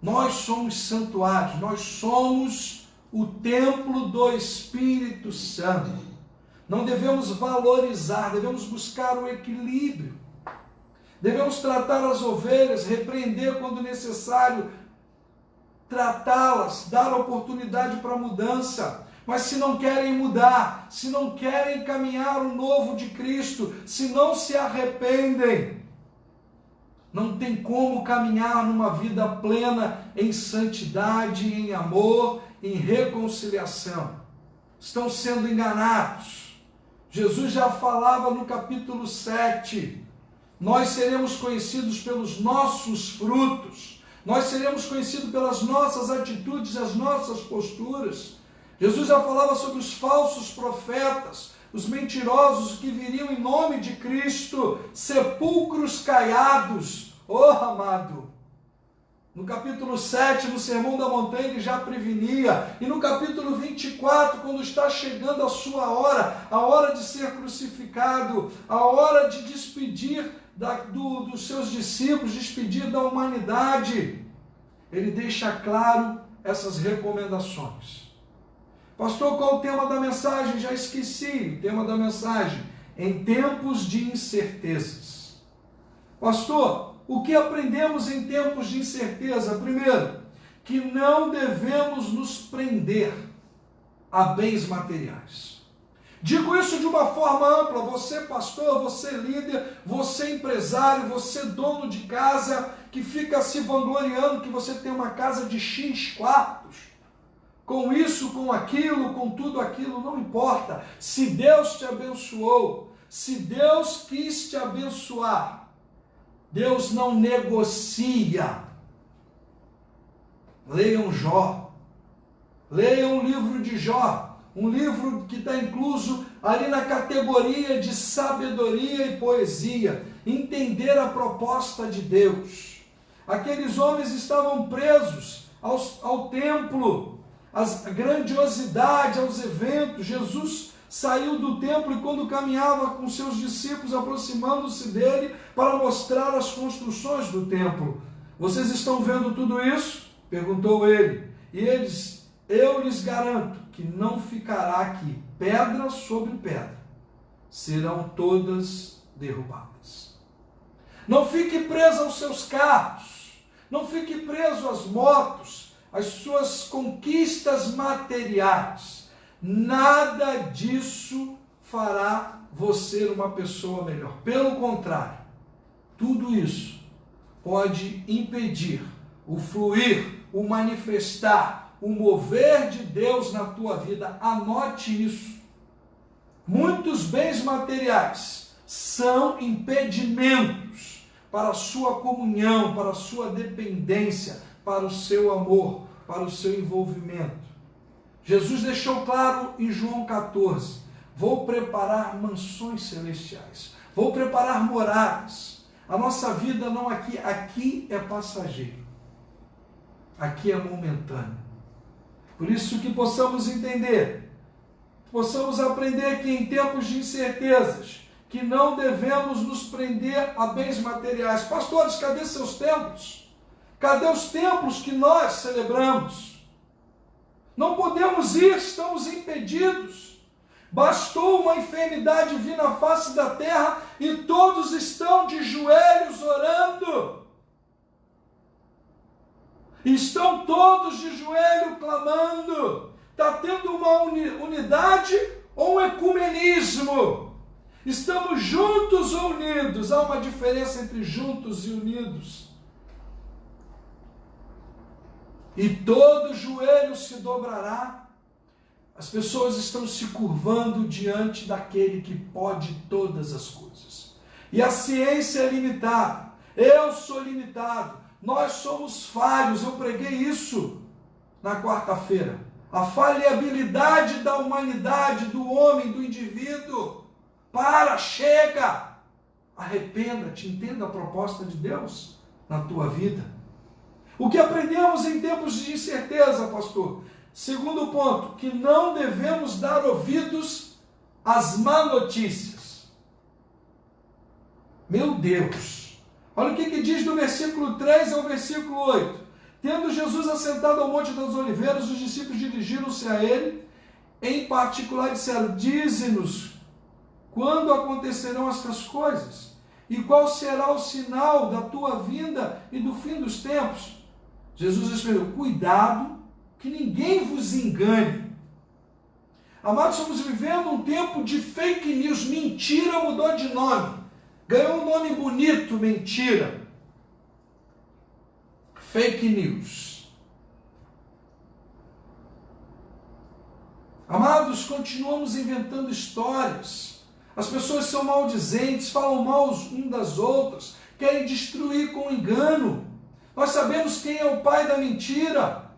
Nós somos santuários, nós somos o templo do Espírito Santo. Não devemos valorizar, devemos buscar o equilíbrio. Devemos tratar as ovelhas, repreender quando necessário, tratá-las, dar oportunidade para mudança. Mas se não querem mudar, se não querem caminhar o novo de Cristo, se não se arrependem, não tem como caminhar numa vida plena em santidade, em amor, em reconciliação. Estão sendo enganados. Jesus já falava no capítulo 7, nós seremos conhecidos pelos nossos frutos, nós seremos conhecidos pelas nossas atitudes, as nossas posturas. Jesus já falava sobre os falsos profetas, os mentirosos que viriam em nome de Cristo, sepulcros caiados. Oh, amado! No capítulo 7, no Sermão da Montanha, ele já prevenia. E no capítulo 24, quando está chegando a sua hora, a hora de ser crucificado, a hora de despedir dos seus discípulos, despedir da humanidade, ele deixa claro essas recomendações. Pastor, qual o tema da mensagem? Já esqueci o tema da mensagem. Em tempos de incertezas. Pastor, o que aprendemos em tempos de incerteza? Primeiro, que não devemos nos prender a bens materiais. Digo isso de uma forma ampla. Você pastor, você líder, você empresário, você dono de casa, que fica se vangloriando que você tem uma casa de X quartos. Com isso, com aquilo, com tudo aquilo, não importa. Se Deus te abençoou, se Deus quis te abençoar, Deus não negocia. Leiam Jó. Leiam o livro de Jó. Um livro que está incluso ali na categoria de sabedoria e poesia. Entender a proposta de Deus. Aqueles homens estavam presos ao templo, à grandiosidade, aos eventos. Jesus saiu do templo e quando caminhava com seus discípulos, aproximando-se dele para mostrar as construções do templo. Vocês estão vendo tudo isso? Perguntou ele. E eles, eu lhes garanto que não ficará aqui pedra sobre pedra. Serão todas derrubadas. Não fique preso aos seus carros. Não fique preso às motos, às suas conquistas materiais. Nada disso fará você uma pessoa melhor. Pelo contrário, tudo isso pode impedir o fluir, o manifestar, o mover de Deus na tua vida. Anote isso. Muitos bens materiais são impedimentos para a sua comunhão, para a sua dependência, para o seu amor, para o seu envolvimento. Jesus deixou claro em João 14, vou preparar mansões celestiais, vou preparar moradas. A nossa vida não aqui é passageiro, aqui é momentâneo. Por isso que possamos entender, possamos aprender que em tempos de incertezas, que não devemos nos prender a bens materiais. Pastores, cadê seus templos? Cadê os templos que nós celebramos? Não podemos ir, estamos impedidos. Bastou uma enfermidade vir na face da terra e todos estão de joelhos orando. Estão todos de joelho clamando. Está tendo uma unidade ou um ecumenismo? Estamos juntos ou unidos? Há uma diferença entre juntos e unidos. E todo joelho se dobrará. As pessoas estão se curvando diante daquele que pode todas as coisas. E a ciência é limitada. Eu sou limitado. Nós somos falhos. Eu preguei isso na quarta-feira. A falhabilidade da humanidade, do homem, do indivíduo. Para, chega. Arrependa-te, entenda a proposta de Deus na tua vida. O que aprendemos em tempos de incerteza, pastor? Segundo ponto, que não devemos dar ouvidos às má notícias. Meu Deus! Olha o que diz do versículo 3 ao versículo 8. Tendo Jesus assentado ao Monte das Oliveiras, os discípulos dirigiram-se a ele, em particular disseram, dize-nos quando acontecerão estas coisas, e qual será o sinal da tua vinda e do fim dos tempos? Jesus respondeu, cuidado, que ninguém vos engane. Amados, estamos vivendo um tempo de fake news. Mentira mudou de nome. Ganhou um nome bonito, mentira. Fake news. Amados, continuamos inventando histórias. As pessoas são maldizentes, falam mal um das outras, querem destruir com engano. Nós sabemos quem é o pai da mentira.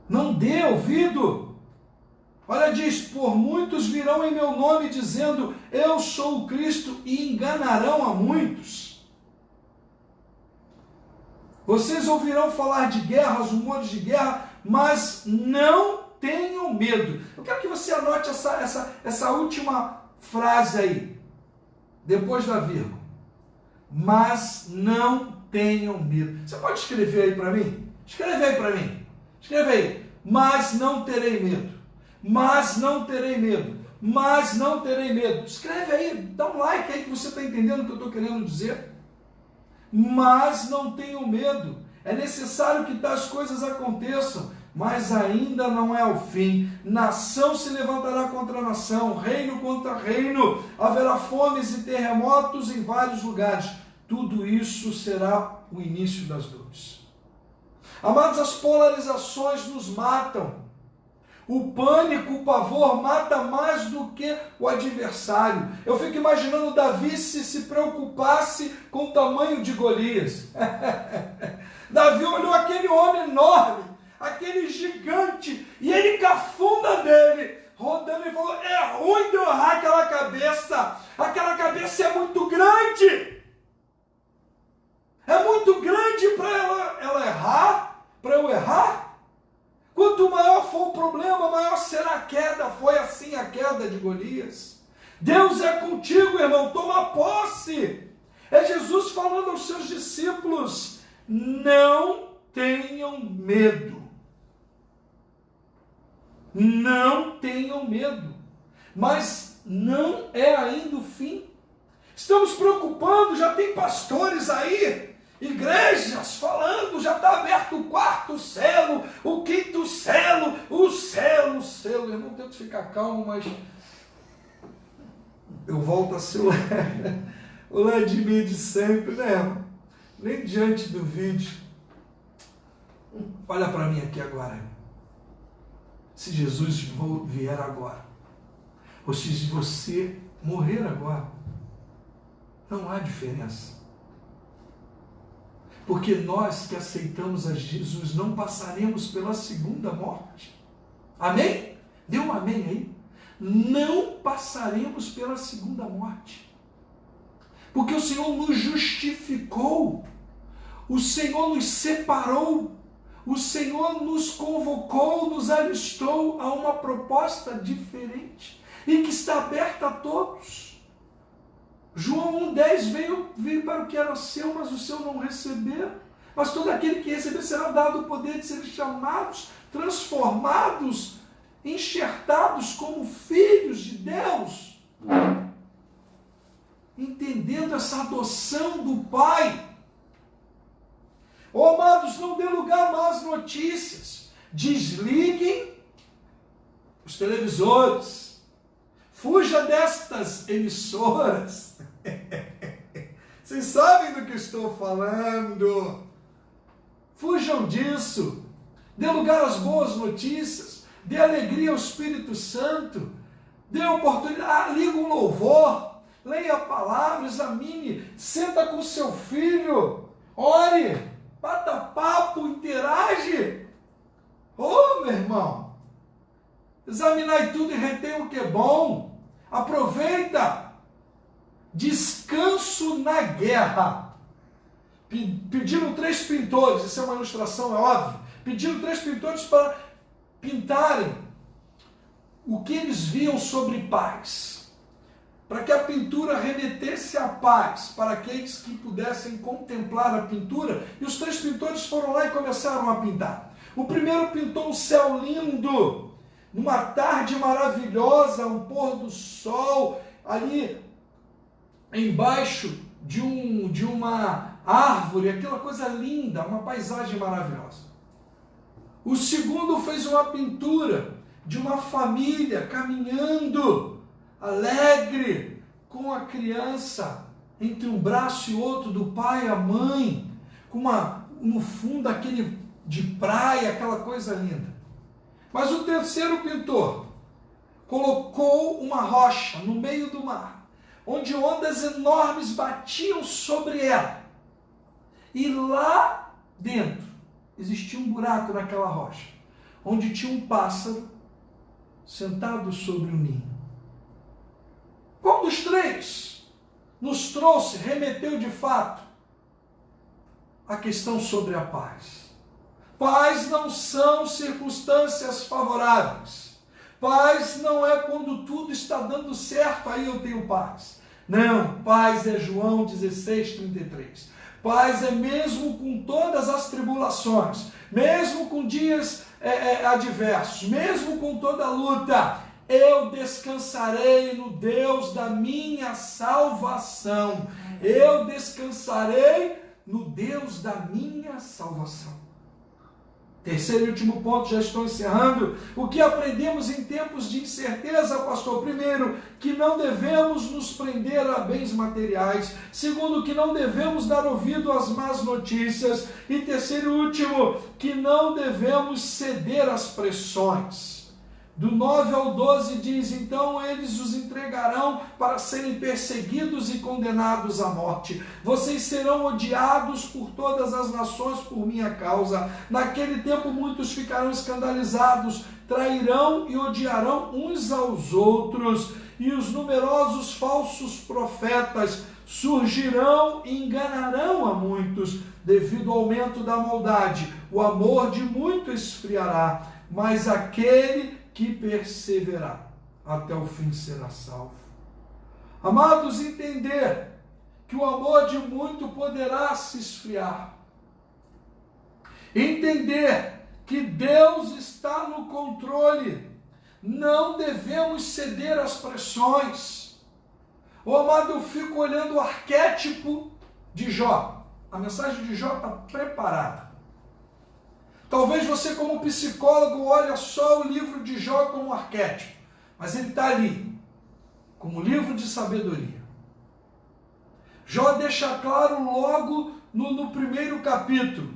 Não dê ouvido. Olha, diz, por muitos virão em meu nome dizendo, eu sou o Cristo, e enganarão a muitos. Vocês ouvirão falar de guerras, rumores de guerra, mas não tenham medo. Eu quero que você anote essa última frase aí, depois da vírgula. Mas não tenham medo. Você pode escrever aí para mim? Escreve aí para mim. Escreve aí. Mas não terei medo. Mas não terei medo. Mas não terei medo. Escreve aí. Dá um like aí que você está entendendo o que eu estou querendo dizer. Mas não tenham medo. É necessário que tais coisas aconteçam. Mas ainda não é o fim. Nação se levantará contra nação. Reino contra reino. Haverá fomes e terremotos em vários lugares. Tudo isso será o início das dores. Amados, as polarizações nos matam. O pânico, o pavor mata mais do que o adversário. Eu fico imaginando Davi se preocupasse com o tamanho de Golias. Davi olhou aquele homem enorme, aquele gigante, e ele cafunda dele, rodando e falou, é ruim de eu errar aquela cabeça é muito grande. É muito grande para ela errar, para eu errar. Quando Quanto maior for o problema, maior será a queda. Foi assim a queda de Golias. Deus é contigo, irmão, toma posse. É Jesus falando aos seus discípulos: não tenham medo. Não tenham medo. Mas não é ainda o fim. Estamos preocupando, já tem pastores aí, igrejas falando, já está aberto o 4º selo, o 5º selo, o selo. Eu não tento ficar calmo, mas eu volto a ser o Vladimir de sempre, né, irmão? Nem diante do vídeo. Olha para mim aqui agora. Se Jesus vier agora, ou se você morrer agora, não há diferença. Porque nós que aceitamos a Jesus não passaremos pela segunda morte. Amém? Dê um amém aí. Não passaremos pela segunda morte. Porque o Senhor nos justificou. O Senhor nos separou. O Senhor nos convocou, nos alistou a uma proposta diferente e que está aberta a todos. João 1,10 veio para o que era seu, mas o seu não recebeu. Mas todo aquele que receber será dado o poder de serem chamados, transformados, enxertados como filhos de Deus. Entendendo essa adoção do Pai. Oh, amados, não dê lugar a más notícias. Desliguem os televisores. Fuja destas emissoras. Vocês sabem do que estou falando. Fujam disso. Dê lugar às boas notícias. Dê alegria ao Espírito Santo. Dê oportunidade. Liga um louvor. Leia a palavra, examine. Senta com seu filho. Ore. Bata papo, interage. Ô, meu irmão. Examinai tudo e retém o que é bom. Aproveita. Descanso na guerra. Pediram 3 pintores, isso é uma ilustração, é óbvio. Pediram 3 pintores para pintarem o que eles viam sobre paz. Para que a pintura remetesse à paz, para aqueles que pudessem contemplar a pintura. E os 3 pintores foram lá e começaram a pintar. O primeiro pintou um céu lindo, numa tarde maravilhosa, um pôr do sol, ali embaixo de uma árvore, aquela coisa linda, uma paisagem maravilhosa. O segundo fez uma pintura de uma família caminhando, alegre, com a criança entre um braço e outro do pai e a mãe, com no fundo aquele de praia, aquela coisa linda. Mas o terceiro pintor colocou uma rocha no meio do mar, onde ondas enormes batiam sobre ela. E lá dentro existia um buraco naquela rocha, onde tinha um pássaro sentado sobre o ninho. Qual dos 3 nos trouxe, remeteu de fato a questão sobre a paz? Paz não são circunstâncias favoráveis. Paz não é quando tudo está dando certo, aí eu tenho paz. Não, paz é João 16:33. Paz é mesmo com todas as tribulações, mesmo com dias adversos, mesmo com toda a luta. Eu descansarei no Deus da minha salvação. Eu descansarei no Deus da minha salvação. Terceiro e último ponto, já estou encerrando. O que aprendemos em tempos de incerteza, pastor? Primeiro, que não devemos nos prender a bens materiais. Segundo, que não devemos dar ouvido às más notícias. E terceiro e último, que não devemos ceder às pressões. Do 9 ao 12 diz: então eles os entregarão para serem perseguidos e condenados à morte. Vocês serão odiados por todas as nações por minha causa. Naquele tempo muitos ficarão escandalizados, trairão e odiarão uns aos outros. E os numerosos falsos profetas surgirão e enganarão a muitos. Devido ao aumento da maldade, o amor de muito esfriará, mas aquele que perseverar até o fim será salvo. Amados, entender que o amor de muito poderá se esfriar. Entender que Deus está no controle. Não devemos ceder às pressões. Amado, eu fico olhando o arquétipo de Jó. A mensagem de Jó está preparada. Talvez você, como psicólogo, olhe só o livro de Jó como arquétipo, mas ele está ali, como livro de sabedoria. Jó deixa claro logo no primeiro capítulo: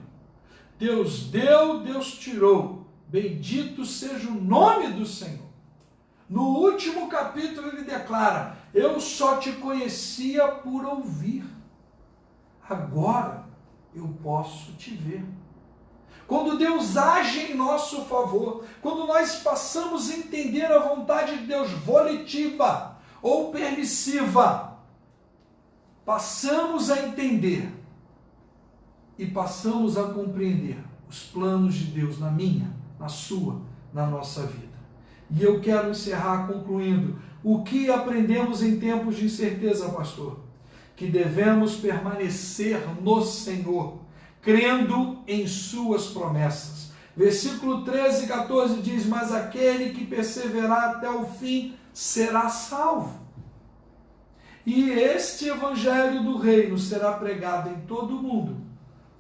Deus deu, Deus tirou, bendito seja o nome do Senhor. No último capítulo ele declara: eu só te conhecia por ouvir, agora eu posso te ver. Quando Deus age em nosso favor, quando nós passamos a entender a vontade de Deus volitiva ou permissiva, passamos a entender e passamos a compreender os planos de Deus na minha, na sua, na nossa vida. E eu quero encerrar concluindo: o que aprendemos em tempos de incerteza, pastor? Que devemos permanecer no Senhor, crendo em suas promessas. Versículo 13 e 14 diz: mas aquele que perseverar até o fim será salvo. E este evangelho do reino será pregado em todo o mundo,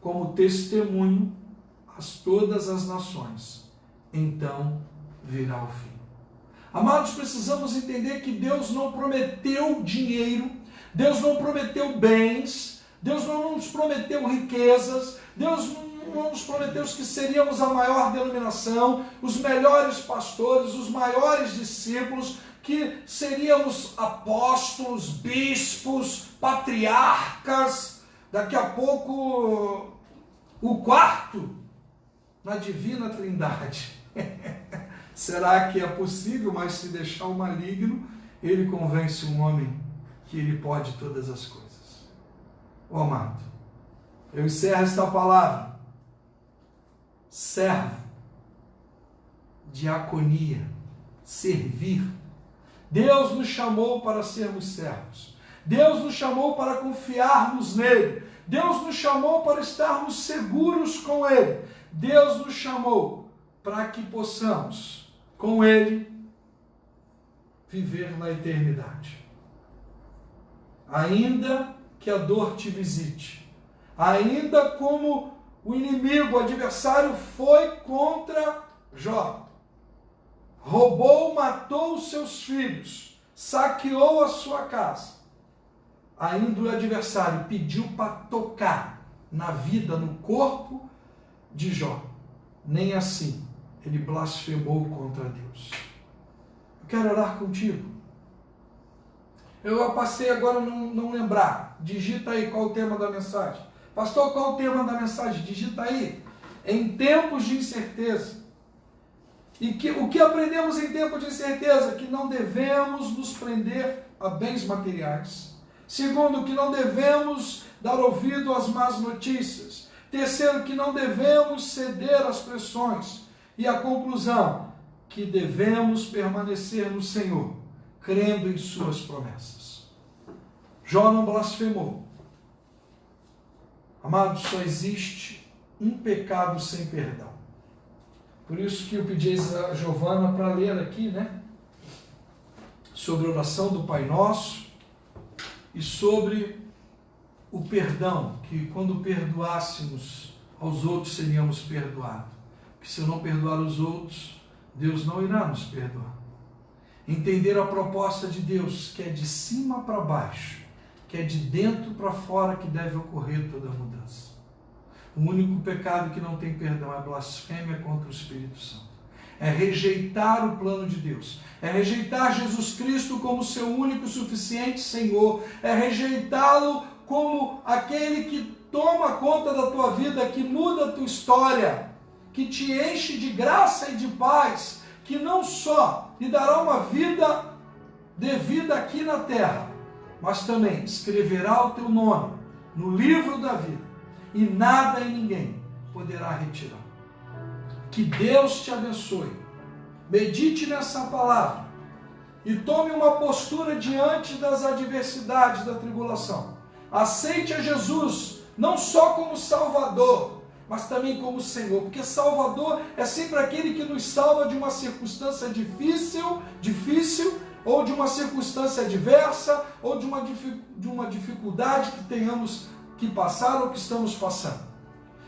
como testemunho a todas as nações. Então virá o fim. Amados, precisamos entender que Deus não prometeu dinheiro, Deus não prometeu bens, Deus não nos prometeu riquezas, Deus não nos prometeu que seríamos a maior denominação, os melhores pastores, os maiores discípulos, que seríamos apóstolos, bispos, patriarcas, daqui a pouco o quarto na divina trindade. Será que é possível? Mas se deixar o maligno, ele convence um homem que ele pode todas as coisas. Ó amado, eu encerro esta palavra: servo, diaconia, servir. Deus nos chamou para sermos servos. Deus nos chamou para confiarmos nele. Deus nos chamou para estarmos seguros com ele. Deus nos chamou para que possamos, com ele, viver na eternidade. Ainda que a dor te visite, ainda como o inimigo, o adversário foi contra Jó, roubou, matou os seus filhos, saqueou a sua casa, ainda o adversário pediu para tocar na vida, no corpo de Jó, nem assim ele blasfemou contra Deus. Eu quero orar contigo. Eu passei agora a não lembrar. Digita aí qual o tema da mensagem. Pastor, qual o tema da mensagem? Digita aí. Em tempos de incerteza. E o que aprendemos em tempos de incerteza? Que não devemos nos prender a bens materiais. Segundo, que não devemos dar ouvido às más notícias. Terceiro, que não devemos ceder às pressões. E a conclusão, que devemos permanecer no Senhor, crendo em suas promessas. Jó não blasfemou. Amados, só existe um pecado sem perdão. Por isso que eu pedi a Giovana para ler aqui, sobre a oração do Pai Nosso e sobre o perdão, que quando perdoássemos aos outros seríamos perdoados. Porque se eu não perdoar os outros, Deus não irá nos perdoar. Entender a proposta de Deus, que é de cima para baixo, que é de dentro para fora que deve ocorrer toda a mudança. O único pecado que não tem perdão é a blasfêmia contra o Espírito Santo. É rejeitar o plano de Deus. É rejeitar Jesus Cristo como seu único e suficiente Senhor. É rejeitá-lo como aquele que toma conta da tua vida, que muda a tua história, que te enche de graça e de paz, que não só lhe dará uma vida devida aqui na terra, mas também escreverá o teu nome no livro da vida, e nada e ninguém poderá retirar. Que Deus te abençoe. Medite nessa palavra e tome uma postura diante das adversidades da tribulação. Aceite a Jesus não só como Salvador, mas também como Senhor, porque Salvador é sempre aquele que nos salva de uma circunstância difícil, ou de uma circunstância adversa, ou de uma dificuldade que tenhamos que passar ou que estamos passando.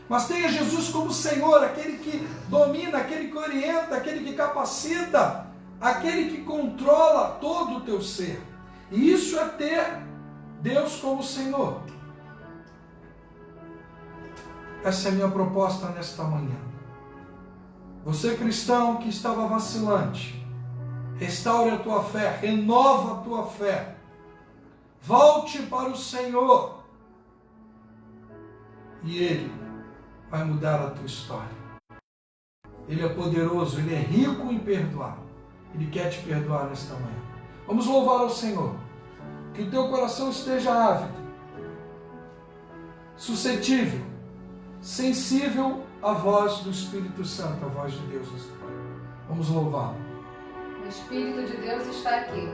Mas tenha Jesus como Senhor, aquele que domina, aquele que orienta, aquele que capacita, aquele que controla todo o teu ser. E isso é ter Deus como Senhor. Essa é a minha proposta nesta manhã. Você cristão que estava vacilante, restaure a tua fé, renova a tua fé. Volte para o Senhor. E Ele vai mudar a tua história. Ele é poderoso, Ele é rico em perdoar. Ele quer te perdoar nesta manhã. Vamos louvar ao Senhor. Que o teu coração esteja ávido, suscetível, sensível à voz do Espírito Santo, à voz de Deus nesta manhã. Vamos louvá-lo. O Espírito de Deus está aqui.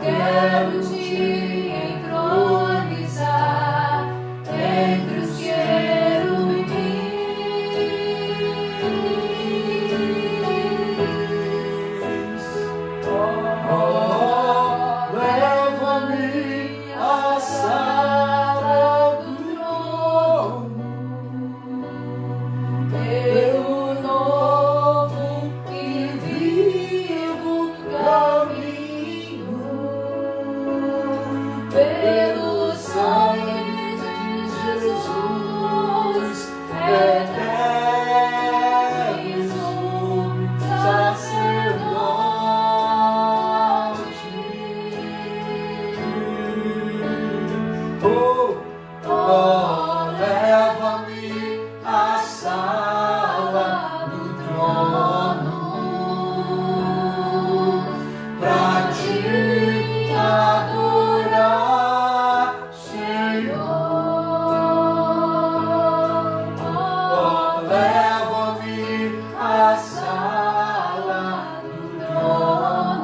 Quero te encontrar. Oh, leva-me à sala do trono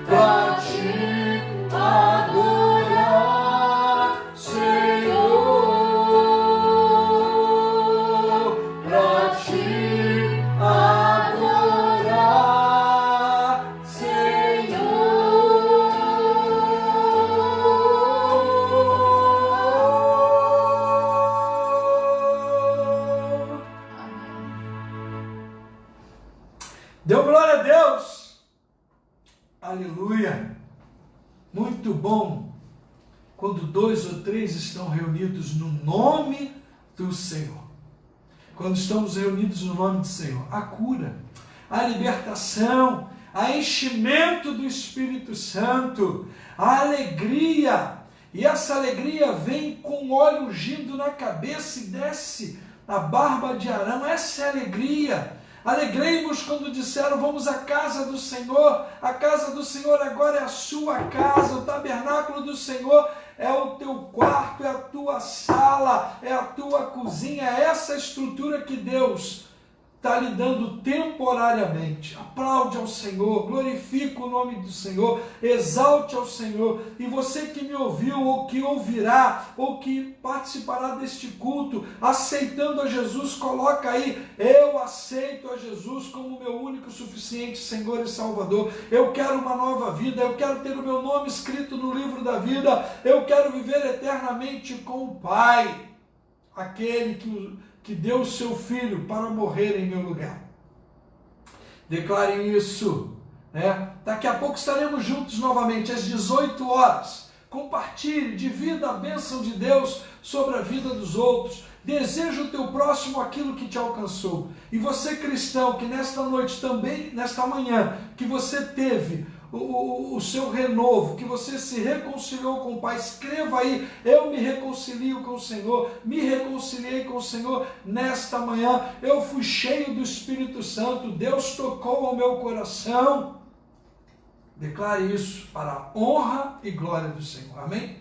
pra te adorar, Senhor, pra te adorar, Senhor. Deu glória a Deus. Aleluia. Muito bom quando 2 ou 3 estão reunidos no nome do Senhor. Quando estamos reunidos no nome do Senhor, a cura, a libertação, a enchimento do Espírito Santo, a alegria. E essa alegria vem com óleo ungindo na cabeça e desce na barba de Arão. Essa é a alegria. Alegrei-vos quando disseram, vamos à casa do Senhor. A casa do Senhor agora é a sua casa. O tabernáculo do Senhor é o teu quarto, é a tua sala, é a tua cozinha. É essa estrutura que Deus está lhe dando temporariamente. Aplaude ao Senhor, glorifica o nome do Senhor, exalte ao Senhor. E você que me ouviu, ou que ouvirá, ou que participará deste culto, aceitando a Jesus, coloca aí, eu aceito a Jesus como meu único, suficiente Senhor e Salvador. Eu quero uma nova vida, eu quero ter o meu nome escrito no livro da vida, eu quero viver eternamente com o Pai, aquele que deu o seu Filho para morrer em meu lugar. Declarem isso, né? Daqui a pouco estaremos juntos novamente, às 18 horas. Compartilhe, divida a bênção de Deus sobre a vida dos outros. Deseja o teu próximo aquilo que te alcançou. E você, cristão, que nesta noite também, nesta manhã, que você teve o seu renovo, que você se reconciliou com o Pai, escreva aí, eu me reconcilio com o Senhor, me reconciliei com o Senhor nesta manhã, eu fui cheio do Espírito Santo, Deus tocou ao meu coração. Declare isso para a honra e glória do Senhor, amém?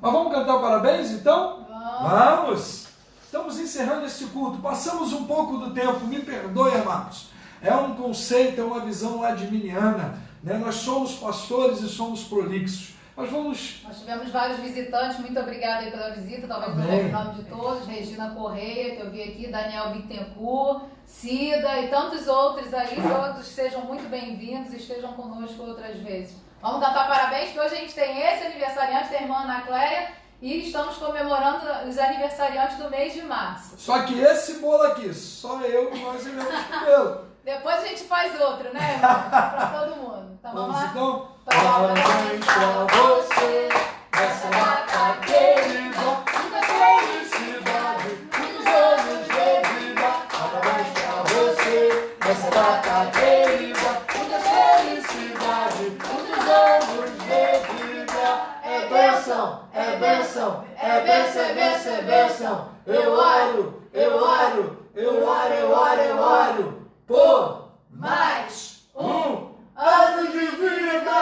Mas vamos cantar parabéns então? Vamos! Estamos encerrando este culto, passamos um pouco do tempo, me perdoe, amados, é um conceito, é uma visão ladiminiana. Nós somos pastores e somos prolixos. Nós tivemos vários visitantes, muito obrigada aí pela visita, talvez não lembro o nome de todos, Regina Correia, que eu vi aqui, Daniel Bittencourt, Cida e tantos outros aí, todos sejam muito bem-vindos e estejam conosco outras vezes. Vamos cantar parabéns, que hoje a gente tem esse aniversariante da irmã Ana Cléia e estamos comemorando os aniversariantes do mês de março. Só que esse bolo aqui, só eu e nós iremos comê-lo. Depois a gente faz outro, né, irmão? Para todo mundo. Então vamos lá? Então, parabéns pra você, nessa data querida, muita felicidade, muitos anos de vida. Parabéns pra você, nessa data querida, muita felicidade, muitos anos de vida. É bênção, é bênção, é bênção, é bênção, é bênção. Eu oro, eu oro, eu oro, eu oro, eu oro. Por mais um ano de vida!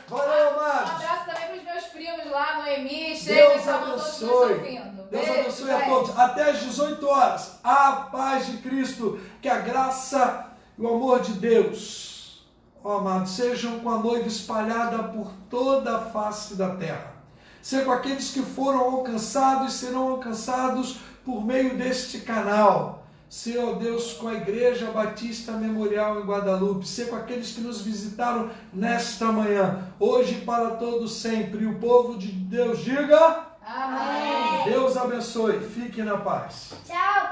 Valeu, amados! Um abraço também para os meus primos lá, Noemi, Deus abençoe! Deus abençoe a todos. Até às 18 horas. A paz de Cristo, que a graça e o amor de Deus, ó amados, sejam com a noiva espalhada por toda a face da terra. Sejam com aqueles que foram alcançados e serão alcançados por meio deste canal. Ser, ó Deus, com a Igreja Batista Memorial em Guadalupe, ser com aqueles que nos visitaram nesta manhã, hoje e para todos sempre. E o povo de Deus diga: amém. Deus abençoe, fique na paz. Tchau.